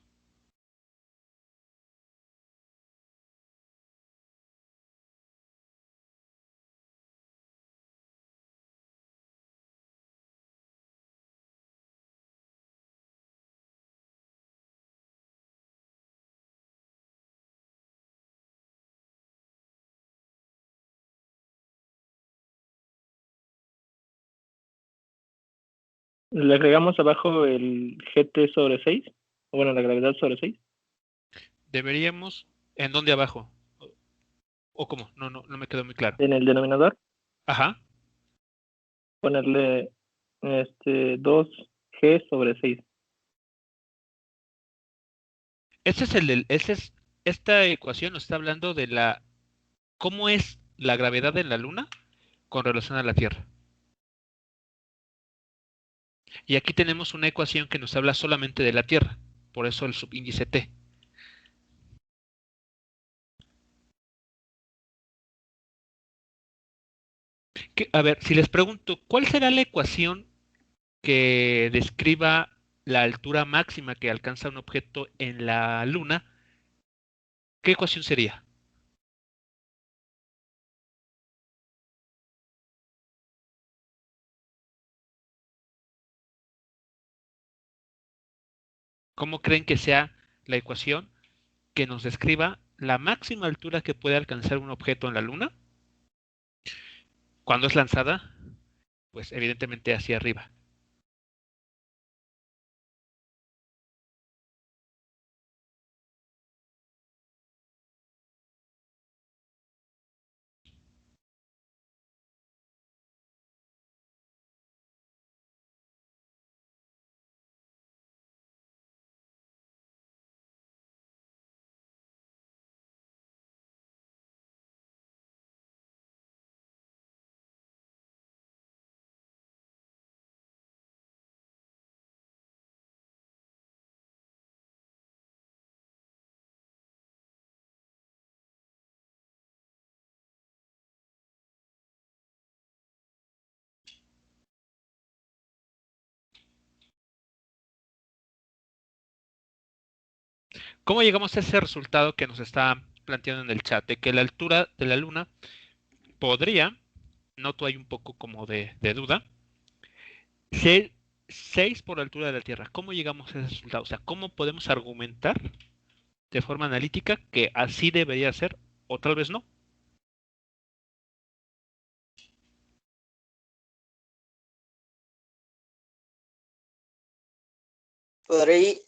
Le agregamos abajo el GT sobre 6. O bueno, la gravedad sobre 6. Deberíamos, ¿en dónde abajo? ¿O cómo? No me quedó muy claro. En el denominador, Ajá. ponerle 2G sobre 6. Esta ecuación nos está hablando de cómo es la gravedad en la Luna con relación a la Tierra. Y aquí tenemos una ecuación que nos habla solamente de la Tierra, por eso el subíndice T. A ver, si les pregunto, ¿cuál será la ecuación que describa la altura máxima que alcanza un objeto en la Luna? ¿Qué ecuación sería? ¿Cómo creen que sea la ecuación que nos describa la máxima altura que puede alcanzar un objeto en la Luna cuando es lanzada? Pues evidentemente hacia arriba. ¿Cómo llegamos a ese resultado que nos está planteando en el chat? De que la altura de la Luna podría, noto hay un poco como de duda, ser 6 por la altura de la Tierra. ¿Cómo llegamos a ese resultado? O sea, ¿cómo podemos argumentar de forma analítica que así debería ser o tal vez no?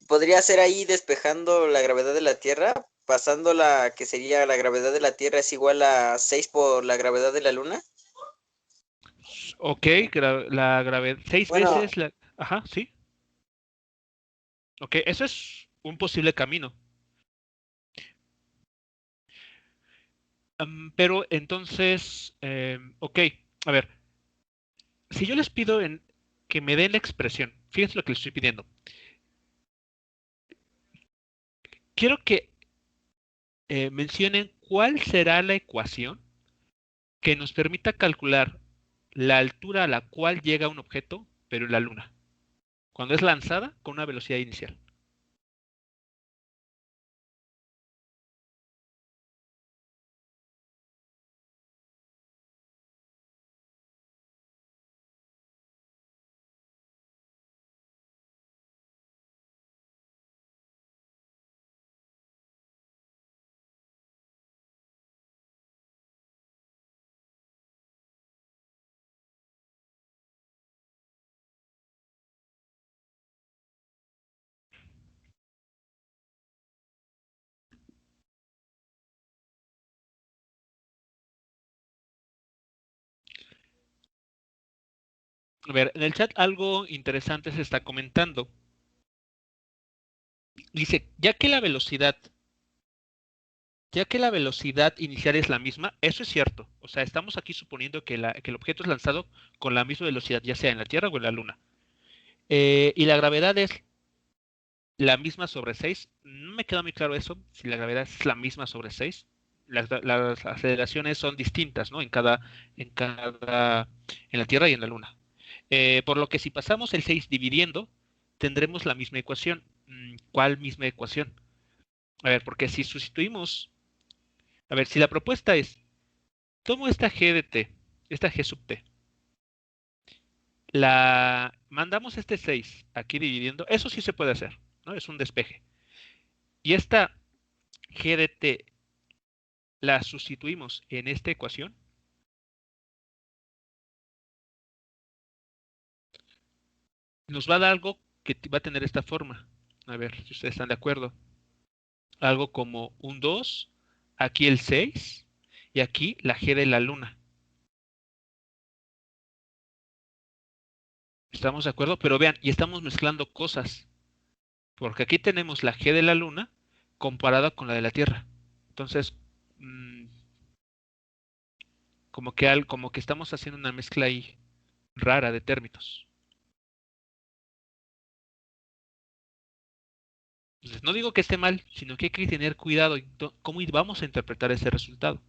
Podría ser ahí despejando la gravedad de la Tierra, pasando la que sería la gravedad de la Tierra es igual a 6 por la gravedad de la Luna. Ok, la gravedad, 6 Bueno, veces la... Ajá, sí. Ok, eso es un posible camino. Pero entonces, ok, a ver, si yo les pido que me den la expresión, fíjense lo que les estoy pidiendo. Quiero que mencionen cuál será la ecuación que nos permita calcular la altura a la cual llega un objeto, pero en la Luna, cuando es lanzada con una velocidad inicial. A ver, en el chat algo interesante se está comentando. Dice, ya que la velocidad inicial es la misma, eso es cierto. O sea, estamos aquí suponiendo que el objeto es lanzado con la misma velocidad, ya sea en la Tierra o en la Luna. Y la gravedad es la misma sobre 6. No me queda muy claro eso, si la gravedad es la misma sobre 6. Las aceleraciones son distintas, ¿no? En la Tierra y en la Luna. Por lo que si pasamos el 6 dividiendo, tendremos la misma ecuación. ¿Cuál misma ecuación? A ver, porque si sustituimos, a ver, si la propuesta es, tomo esta g de t, esta g sub t, mandamos este 6 aquí dividiendo, eso sí se puede hacer, ¿no? Es un despeje. Y esta g de t la sustituimos en esta ecuación, nos va a dar algo que va a tener esta forma. A ver si ustedes están de acuerdo. Algo como un 2, aquí el 6 y aquí la g de la Luna. ¿Estamos de acuerdo? Pero vean, y estamos mezclando cosas. Porque aquí tenemos la G de la Luna comparada con la de la Tierra. Entonces, como que estamos haciendo una mezcla ahí rara de términos. Entonces, no digo que esté mal, sino que hay que tener cuidado en cómo vamos a interpretar ese resultado.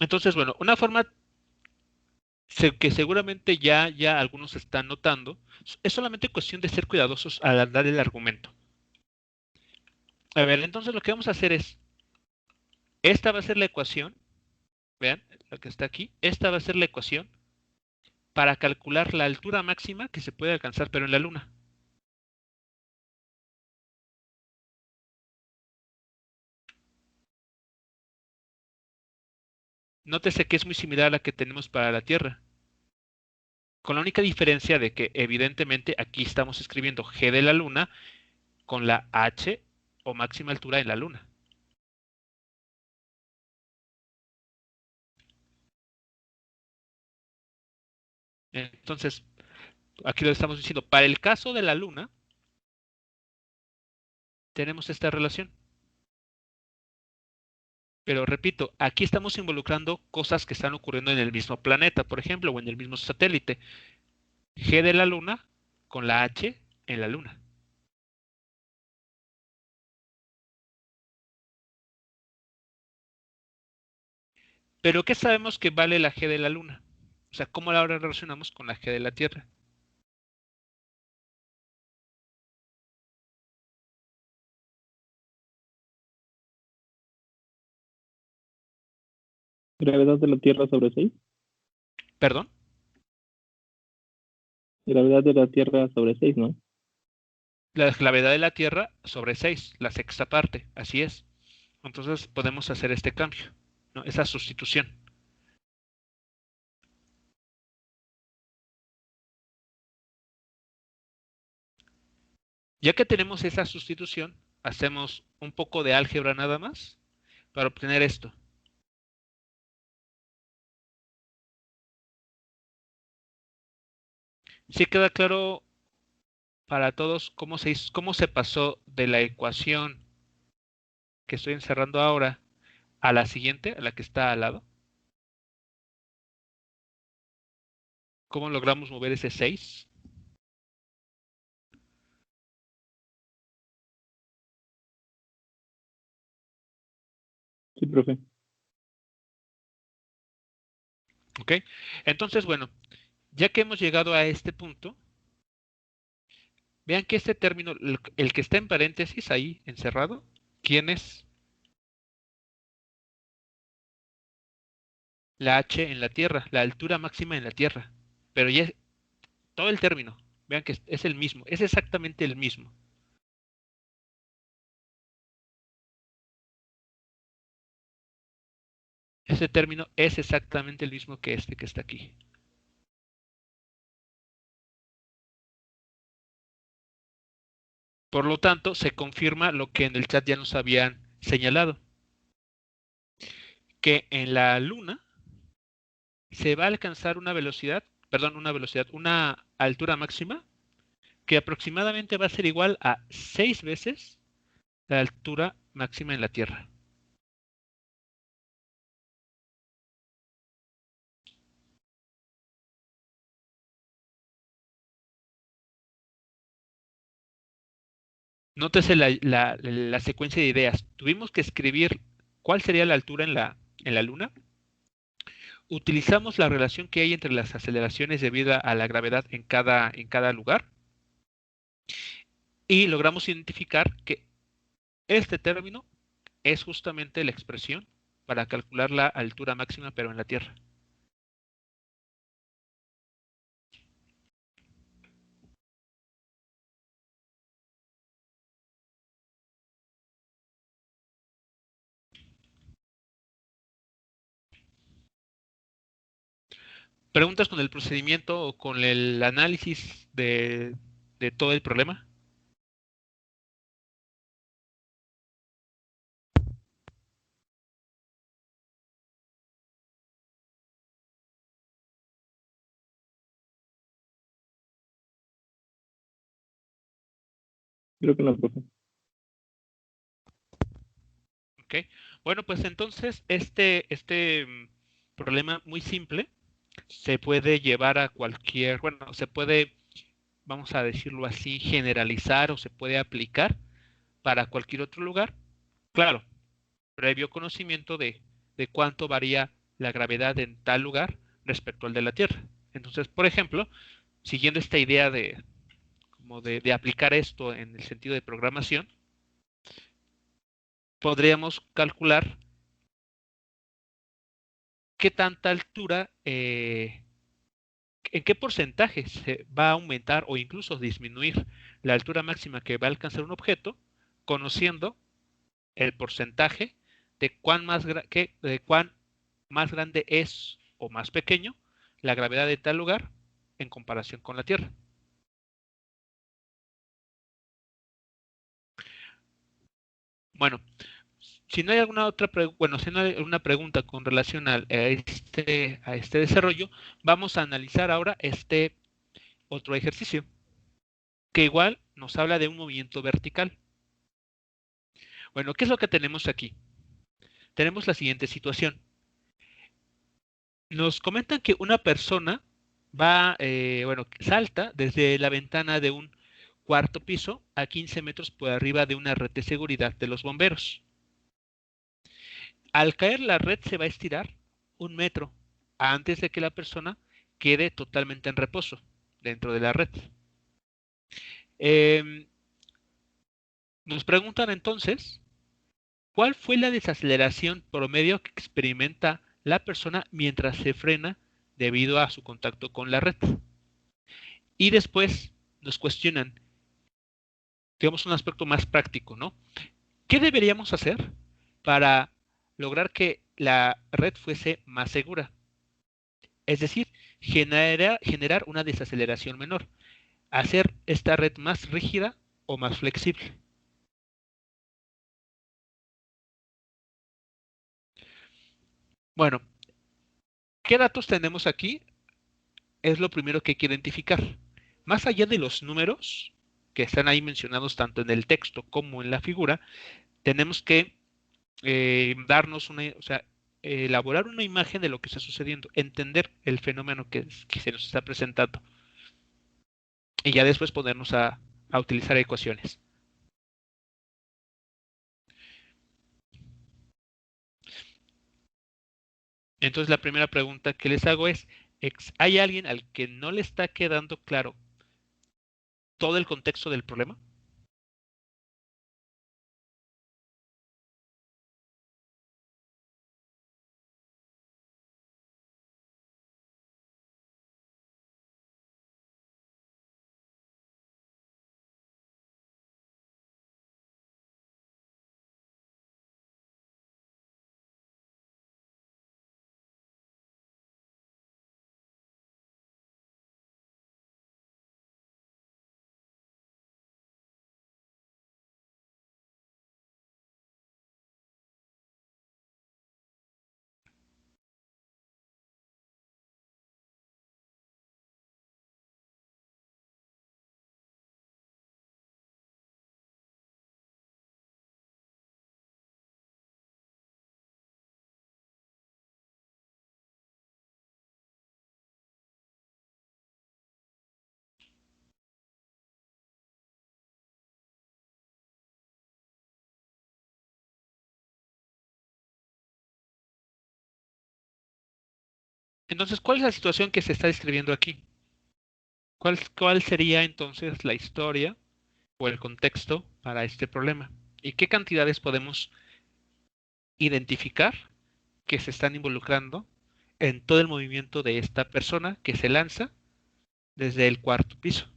Entonces, bueno, una forma que seguramente ya algunos están notando, es solamente cuestión de ser cuidadosos al dar el argumento. A ver, entonces lo que vamos a hacer es, esta va a ser la ecuación, vean, la que está aquí, esta va a ser la ecuación para calcular la altura máxima que se puede alcanzar, pero en la Luna. Nótese que es muy similar a la que tenemos para la Tierra, con la única diferencia de que evidentemente aquí estamos escribiendo G de la Luna con la H o máxima altura en la Luna. Entonces, aquí lo estamos diciendo, para el caso de la Luna, tenemos esta relación. Pero repito, aquí estamos involucrando cosas que están ocurriendo en el mismo planeta, por ejemplo, o en el mismo satélite. G de la Luna con la H en la Luna. Pero ¿qué sabemos que vale la G de la Luna? O sea, ¿cómo la ahora relacionamos con la G de la Tierra? Gravedad de la Tierra sobre 6. ¿Perdón? Gravedad de la Tierra sobre 6, ¿no? La gravedad de la Tierra sobre 6, la sexta parte, así es. Entonces podemos hacer este cambio, ¿no? Esa sustitución. Ya que tenemos esa sustitución, hacemos un poco de álgebra nada más para obtener esto. ¿Sí queda claro para todos cómo se pasó de la ecuación que estoy encerrando ahora a la siguiente, a la que está al lado? ¿Cómo logramos mover ese 6? Sí, profe. ¿Ok? Entonces, bueno, ya que hemos llegado a este punto, vean que este término, el que está en paréntesis ahí encerrado, ¿quién es? La h en la Tierra, la altura máxima en la Tierra. Pero ya todo el término, vean que es el mismo, es exactamente el mismo. Ese término es exactamente el mismo que este que está aquí. Por lo tanto, se confirma lo que en el chat ya nos habían señalado, que en la Luna se va a alcanzar una altura máxima que aproximadamente va a ser igual a 6 veces la altura máxima en la Tierra. Nótese la secuencia de ideas. Tuvimos que escribir cuál sería la altura en la Luna. Utilizamos la relación que hay entre las aceleraciones debido a la gravedad en cada lugar. Y logramos identificar que este término es justamente la expresión para calcular la altura máxima, pero en la Tierra. ¿Preguntas con el procedimiento o con el análisis de todo el problema? Creo que no, profe. Ok. Bueno, pues entonces este problema muy simple se puede llevar a cualquier, bueno, se puede, vamos a decirlo así, generalizar o se puede aplicar para cualquier otro lugar. Claro, previo conocimiento de cuánto varía la gravedad en tal lugar respecto al de la Tierra. Entonces, por ejemplo, siguiendo esta idea de aplicar esto en el sentido de programación, podríamos calcular qué tanta altura, en qué porcentaje se va a aumentar o incluso disminuir la altura máxima que va a alcanzar un objeto, conociendo el porcentaje de cuán más grande es o más pequeño la gravedad de tal lugar en comparación con la Tierra. Bueno, si no hay alguna otra si no hay alguna pregunta con relación a este desarrollo, vamos a analizar ahora este otro ejercicio, que igual nos habla de un movimiento vertical. Bueno, ¿qué es lo que tenemos aquí? Tenemos la siguiente situación. Nos comentan que una persona salta desde la ventana de un cuarto piso a 15 metros por arriba de una red de seguridad de los bomberos. Al caer la red se va a estirar 1 metro antes de que la persona quede totalmente en reposo dentro de la red. Nos preguntan entonces, ¿cuál fue la desaceleración promedio que experimenta la persona mientras se frena debido a su contacto con la red? Y después nos cuestionan, digamos, un aspecto más práctico, ¿no? ¿Qué deberíamos hacer para lograr que la red fuese más segura? Es decir, generar una desaceleración menor, hacer esta red más rígida o más flexible. Bueno, ¿qué datos tenemos aquí? Es lo primero que hay que identificar. Más allá de los números que están ahí mencionados tanto en el texto como en la figura, tenemos que darnos o sea, elaborar una imagen de lo que está sucediendo, entender el fenómeno que se nos está presentando y ya después ponernos a utilizar ecuaciones. Entonces la primera pregunta que les hago es, ¿hay alguien al que no le está quedando claro todo el contexto del problema? Entonces, ¿cuál es la situación que se está describiendo aquí? ¿Cuál sería entonces la historia o el contexto para este problema? ¿Y qué cantidades podemos identificar que se están involucrando en todo el movimiento de esta persona que se lanza desde el 4.º piso?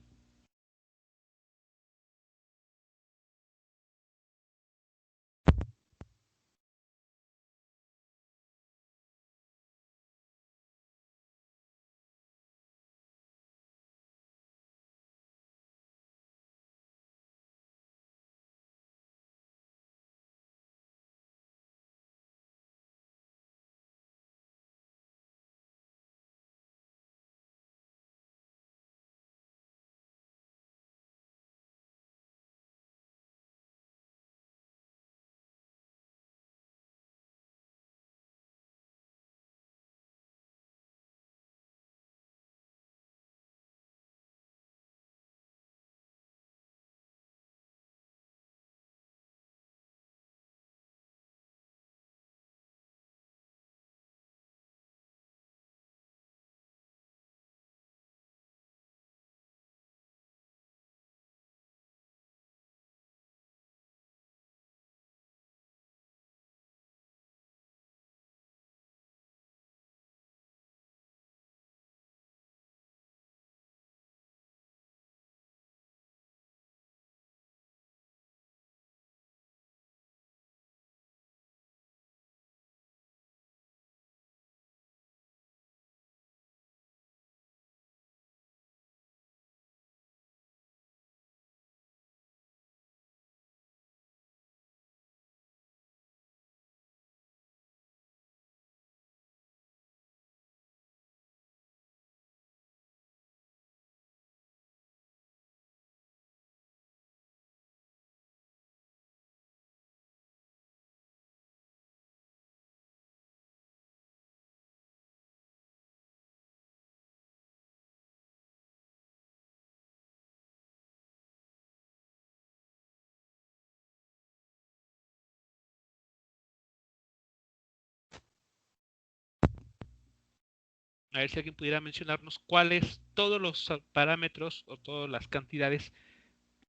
A ver si alguien pudiera mencionarnos cuáles todos los parámetros o todas las cantidades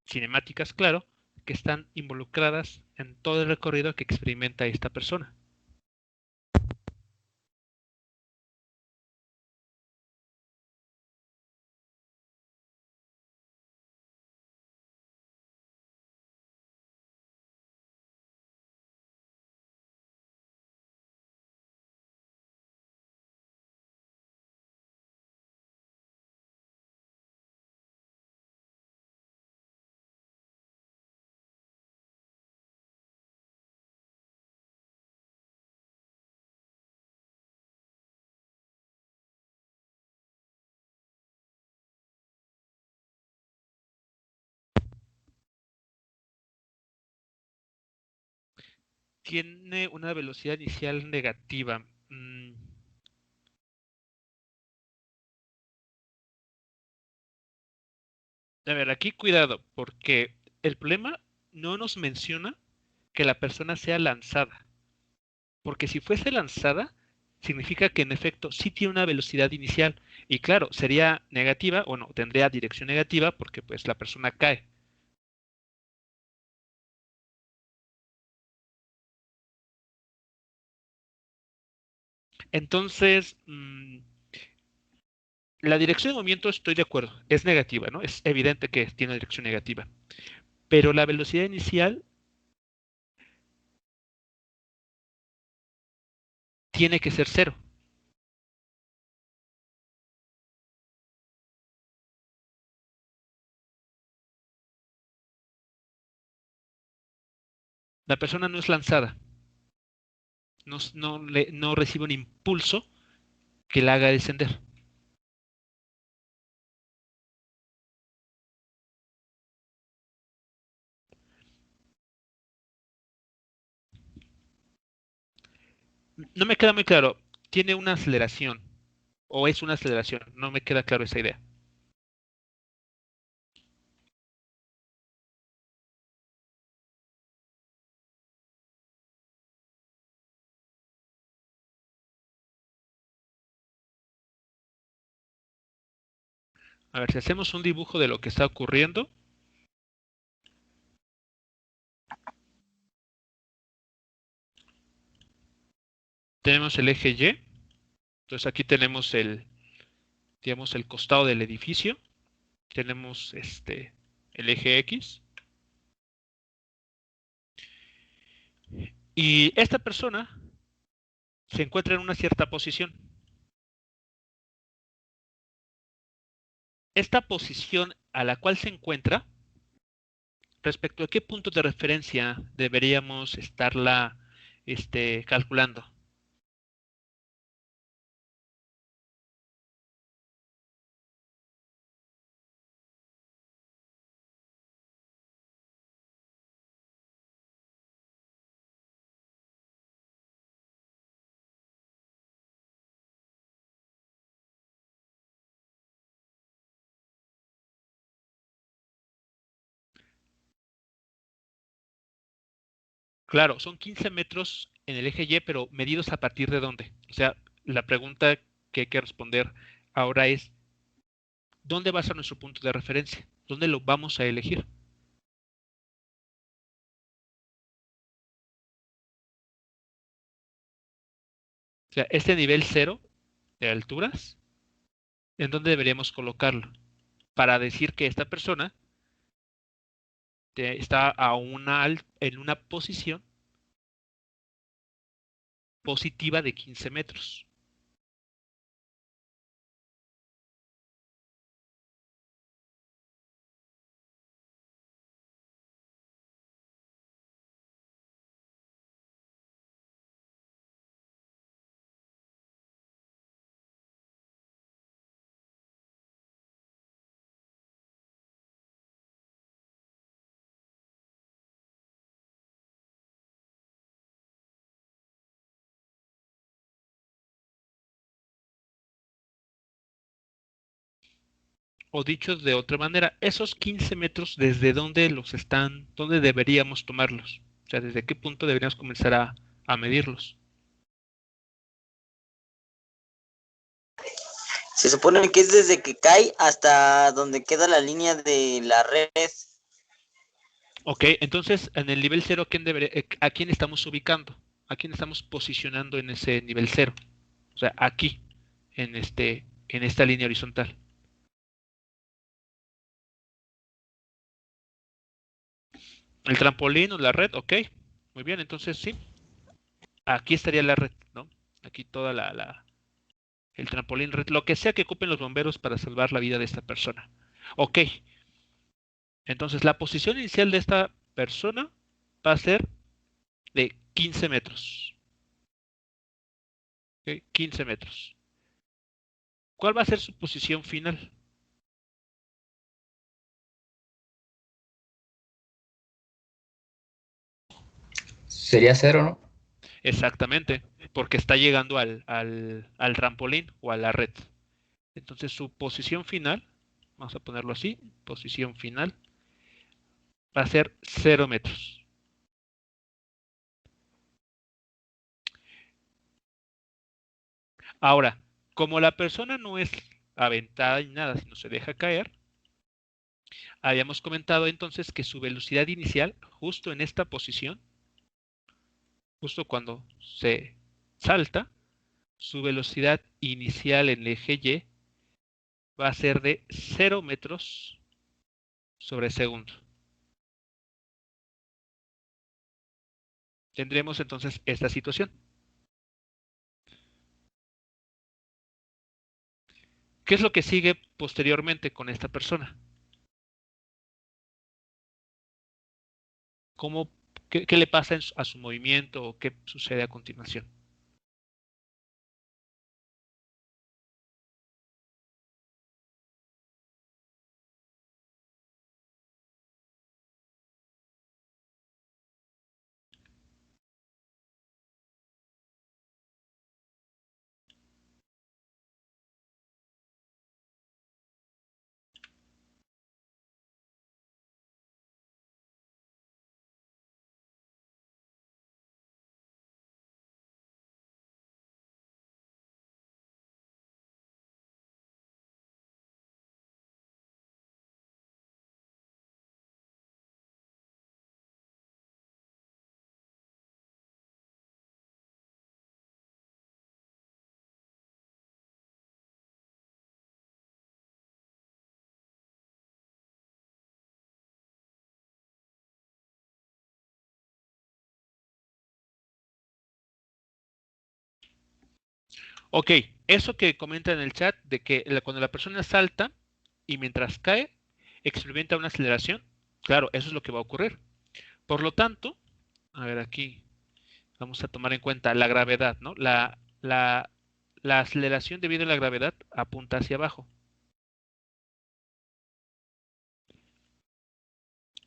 cinemáticas, claro, que están involucradas en todo el recorrido que experimenta esta persona. Tiene una velocidad inicial negativa. A ver, aquí cuidado, porque el problema no nos menciona que la persona sea lanzada. Porque si fuese lanzada, significa que en efecto sí tiene una velocidad inicial. Y claro, sería negativa, o no, tendría dirección negativa porque pues la persona cae. Entonces, la dirección de movimiento estoy de acuerdo, es negativa, ¿no? Es evidente que tiene dirección negativa. Pero la velocidad inicial tiene que ser cero. La persona no es lanzada, no recibe un impulso que la haga descender. No me queda muy claro, ¿tiene una aceleración o es una aceleración? No me queda claro esa idea. A ver, si hacemos un dibujo de lo que está ocurriendo, tenemos el eje Y, entonces aquí tenemos digamos, el costado del edificio, tenemos el eje X, y esta persona se encuentra en una cierta posición. Esta posición a la cual se encuentra, respecto a qué punto de referencia deberíamos estarla calculando. Claro, son 15 metros en el eje Y, pero medidos a partir de dónde. O sea, la pregunta que hay que responder ahora es, ¿dónde va a ser nuestro punto de referencia? ¿Dónde lo vamos a elegir? O sea, este nivel 0 de alturas, ¿en dónde deberíamos colocarlo? Para decir que esta persona está en una posición positiva de 15 metros. O dicho de otra manera, esos 15 metros, ¿desde dónde dónde deberíamos tomarlos? O sea, ¿desde qué punto deberíamos comenzar a medirlos? Se supone que es desde que cae hasta donde queda la línea de la red. Ok, entonces en el nivel 0, ¿a quién estamos ubicando? ¿A quién estamos posicionando en ese nivel 0? O sea, aquí, en esta línea horizontal. El trampolín o la red, ok. Muy bien, entonces sí. Aquí estaría la red, ¿no? Aquí toda el trampolín, red, lo que sea que ocupen los bomberos para salvar la vida de esta persona. Ok, entonces la posición inicial de esta persona va a ser de 15 metros. ¿Ok? 15 metros. ¿Cuál va a ser su posición final? Sería 0, ¿no? Exactamente, porque está llegando al trampolín o a la red. Entonces su posición final, vamos a ponerlo así, posición final, va a ser 0 metros. Ahora, como la persona no es aventada ni nada, sino se deja caer, habíamos comentado entonces que su velocidad inicial, justo en esta posición, justo cuando se salta, su velocidad inicial en el eje Y va a ser de 0 metros sobre segundo. Tendremos entonces esta situación. ¿Qué es lo que sigue posteriormente con esta persona? ¿Cómo, qué le pasa a su movimiento o qué sucede a continuación? Ok, eso que comenta en el chat de que cuando la persona salta y mientras cae, experimenta una aceleración, claro, eso es lo que va a ocurrir. Por lo tanto, a ver aquí, vamos a tomar en cuenta la gravedad, ¿no? La aceleración debido a la gravedad apunta hacia abajo.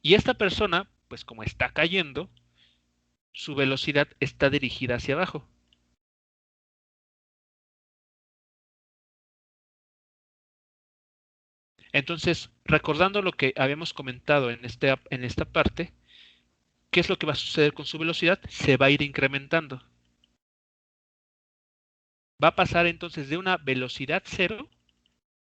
Y esta persona, pues como está cayendo, su velocidad está dirigida hacia abajo. Entonces, recordando lo que habíamos comentado en esta parte, ¿qué es lo que va a suceder con su velocidad? Se va a ir incrementando. Va a pasar entonces de una velocidad cero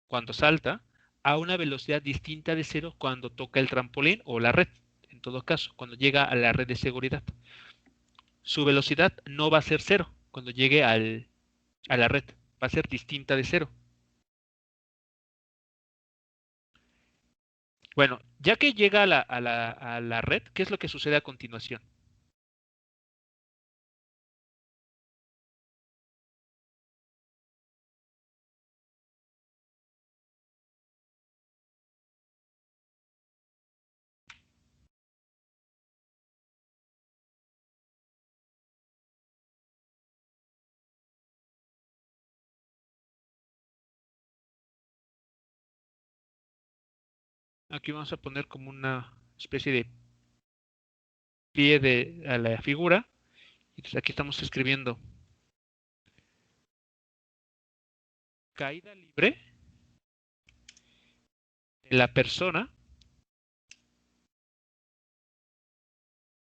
cuando salta a una velocidad distinta de cero cuando toca el trampolín o la red, en todo caso, cuando llega a la red de seguridad. Su velocidad no va a ser cero cuando llegue a la red, va a ser distinta de cero. Bueno, ya que llega a la red, ¿qué es lo que sucede a continuación? Aquí vamos a poner como una especie de pie a la figura. Entonces aquí estamos escribiendo caída libre de la persona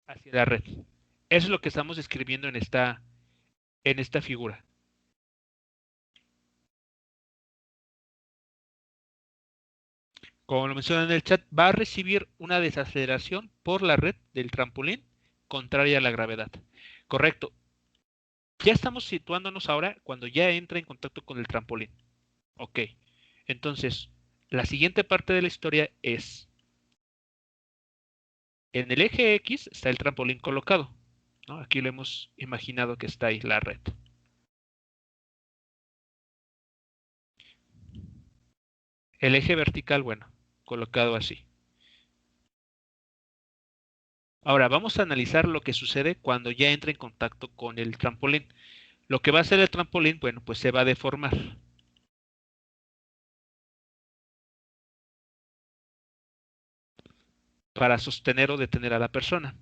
hacia la red. Eso es lo que estamos escribiendo en esta figura. Como lo mencionan en el chat, va a recibir una desaceleración por la red del trampolín contraria a la gravedad. Correcto. Ya estamos situándonos ahora cuando ya entra en contacto con el trampolín. Ok. Entonces, la siguiente parte de la historia es, en el eje X está el trampolín colocado, ¿no? Aquí lo hemos imaginado que está ahí la red. El eje vertical, bueno, colocado así. Ahora vamos a analizar lo que sucede cuando ya entra en contacto con el trampolín. Lo que va a hacer el trampolín, bueno, pues se va a deformar. Para sostener o detener a la persona.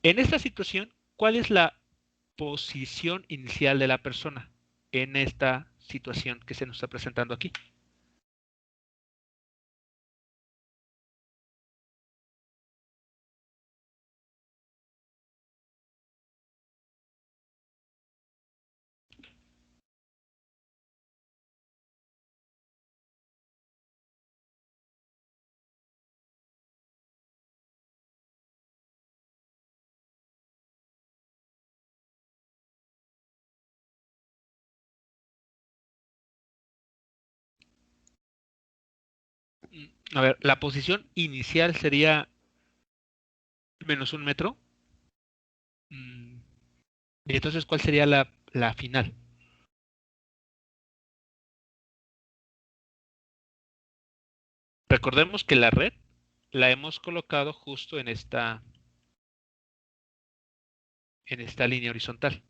En esta situación, ¿cuál es la posición inicial de la persona en esta situación que se nos está presentando aquí? A ver, la posición inicial sería menos 1 metro. Y entonces, ¿cuál sería la final? Recordemos que la red la hemos colocado justo en esta línea horizontal.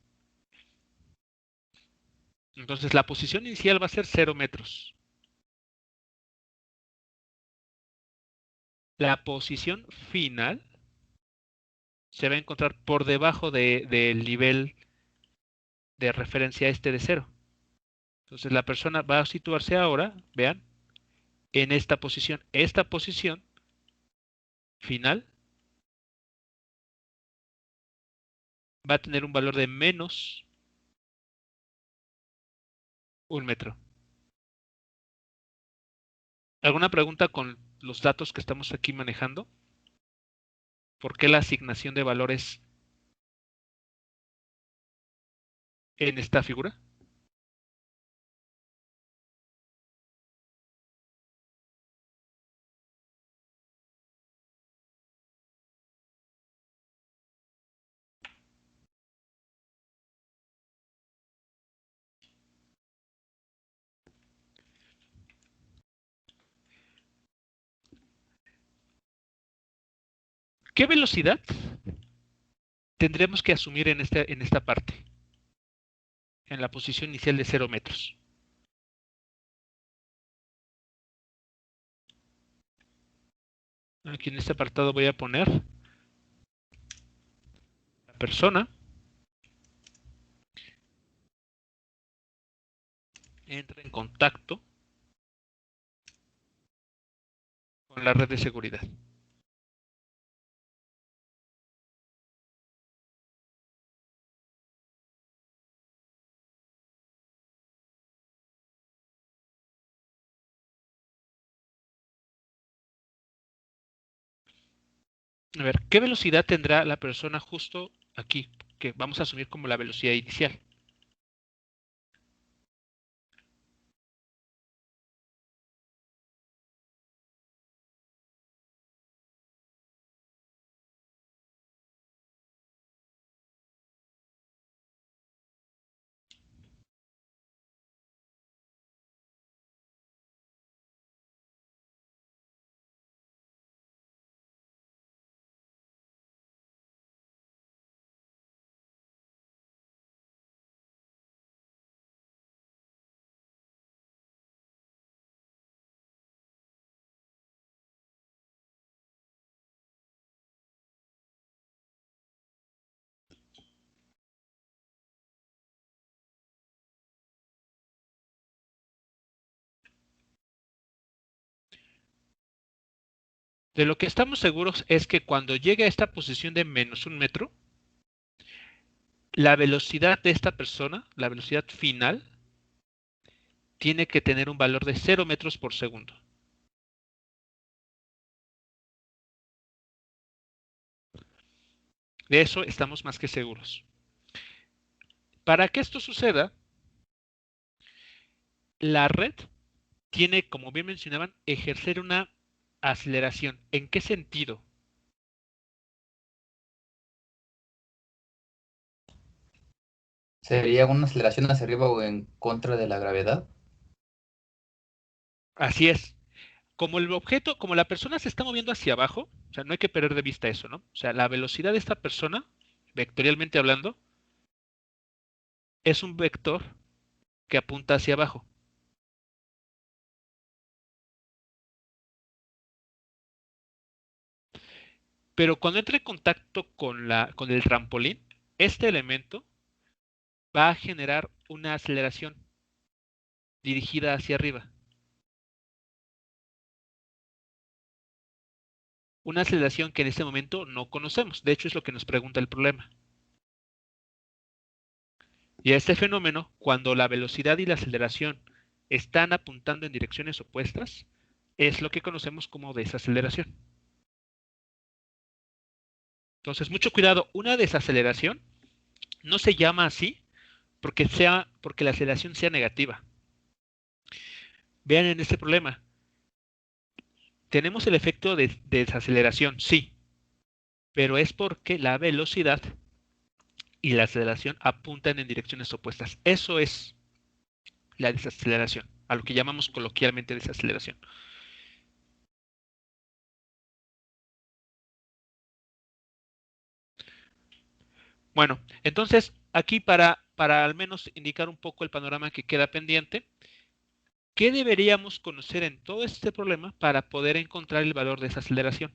Entonces, la posición inicial va a ser 0 metros. La posición final se va a encontrar por debajo del nivel de referencia este de 0. Entonces, la persona va a situarse ahora, vean, en esta posición. Esta posición final va a tener un valor de menos 1 metro. ¿Alguna pregunta con los datos que estamos aquí manejando? ¿Por qué la asignación de valores en esta figura? ¿Qué velocidad tendremos que asumir en esta parte? En la posición inicial de 0 metros. Aquí en este apartado voy a poner la persona entra en contacto con la red de seguridad. A ver, ¿qué velocidad tendrá la persona justo aquí? Que vamos a asumir como la velocidad inicial. De lo que estamos seguros es que cuando llegue a esta posición de menos 1 metro, la velocidad de esta persona, la velocidad final, tiene que tener un valor de 0 metros por segundo. De eso estamos más que seguros. Para que esto suceda, la red tiene, como bien mencionaban, ejercer una aceleración. ¿En qué sentido? ¿Sería una aceleración hacia arriba o en contra de la gravedad? Así es. Como el objeto, como la persona se está moviendo hacia abajo, o sea, no hay que perder de vista eso, ¿no? O sea, la velocidad de esta persona, vectorialmente hablando, es un vector que apunta hacia abajo. Pero cuando entra en contacto con el trampolín, este elemento va a generar una aceleración dirigida hacia arriba. Una aceleración que en este momento no conocemos. De hecho, es lo que nos pregunta el problema. Y a este fenómeno, cuando la velocidad y la aceleración están apuntando en direcciones opuestas, es lo que conocemos como desaceleración. Entonces, mucho cuidado. Una desaceleración no se llama así porque la aceleración sea negativa. Vean en este problema. Tenemos el efecto de desaceleración, sí, pero es porque la velocidad y la aceleración apuntan en direcciones opuestas. Eso es la desaceleración, a lo que llamamos coloquialmente desaceleración. Bueno, entonces aquí para al menos indicar un poco el panorama que queda pendiente, ¿qué deberíamos conocer en todo este problema para poder encontrar el valor de esa aceleración?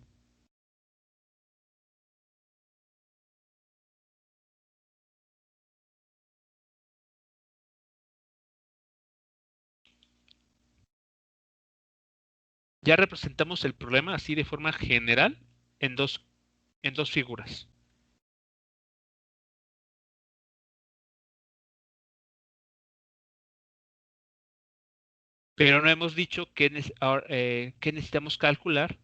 Ya representamos el problema así de forma general en dos figuras. Pero no hemos dicho qué necesitamos calcular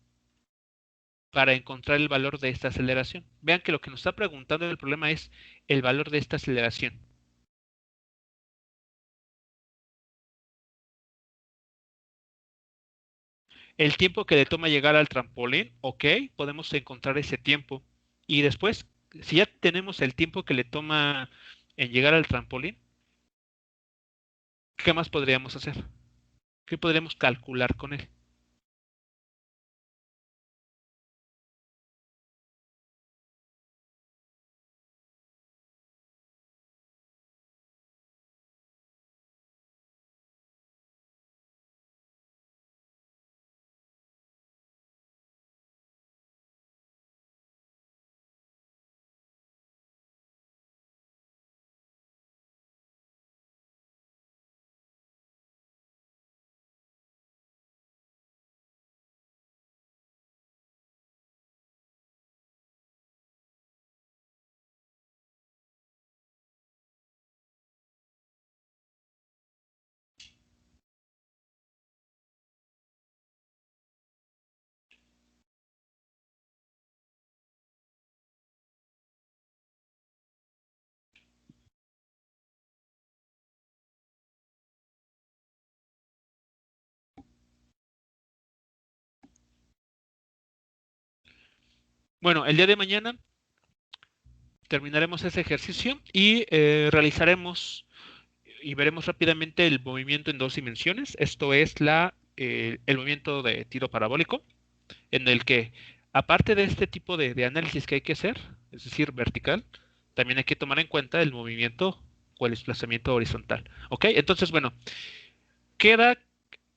para encontrar el valor de esta aceleración. Vean que lo que nos está preguntando el problema es el valor de esta aceleración. El tiempo que le toma llegar al trampolín, ok, podemos encontrar ese tiempo. Y después, si ya tenemos el tiempo que le toma en llegar al trampolín, ¿qué más podríamos hacer? ¿Qué podríamos calcular con él? Bueno, el día de mañana terminaremos ese ejercicio y realizaremos y veremos rápidamente el movimiento en dos dimensiones. Esto es el movimiento de tiro parabólico, en el que, aparte de este tipo de análisis que hay que hacer, es decir, vertical, también hay que tomar en cuenta el movimiento o el desplazamiento horizontal. ¿Ok? Entonces, bueno, queda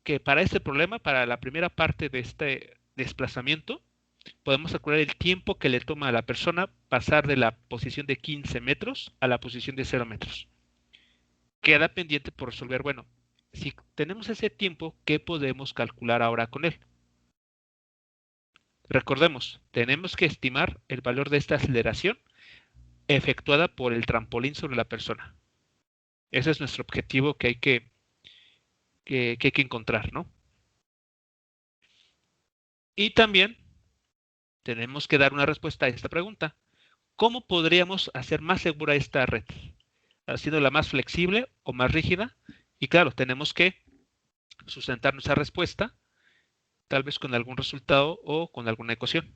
que para este problema, para la primera parte de este desplazamiento, podemos calcular el tiempo que le toma a la persona pasar de la posición de 15 metros a la posición de 0 metros. Queda pendiente por resolver, bueno, si tenemos ese tiempo, ¿qué podemos calcular ahora con él? Recordemos, tenemos que estimar el valor de esta aceleración efectuada por el trampolín sobre la persona. Ese es nuestro objetivo que hay que encontrar, ¿no? Y también tenemos que dar una respuesta a esta pregunta. ¿cómo podríamos hacer más segura esta red? Haciéndola más flexible o más rígida. Y claro, tenemos que sustentar nuestra respuesta, tal vez con algún resultado o con alguna ecuación.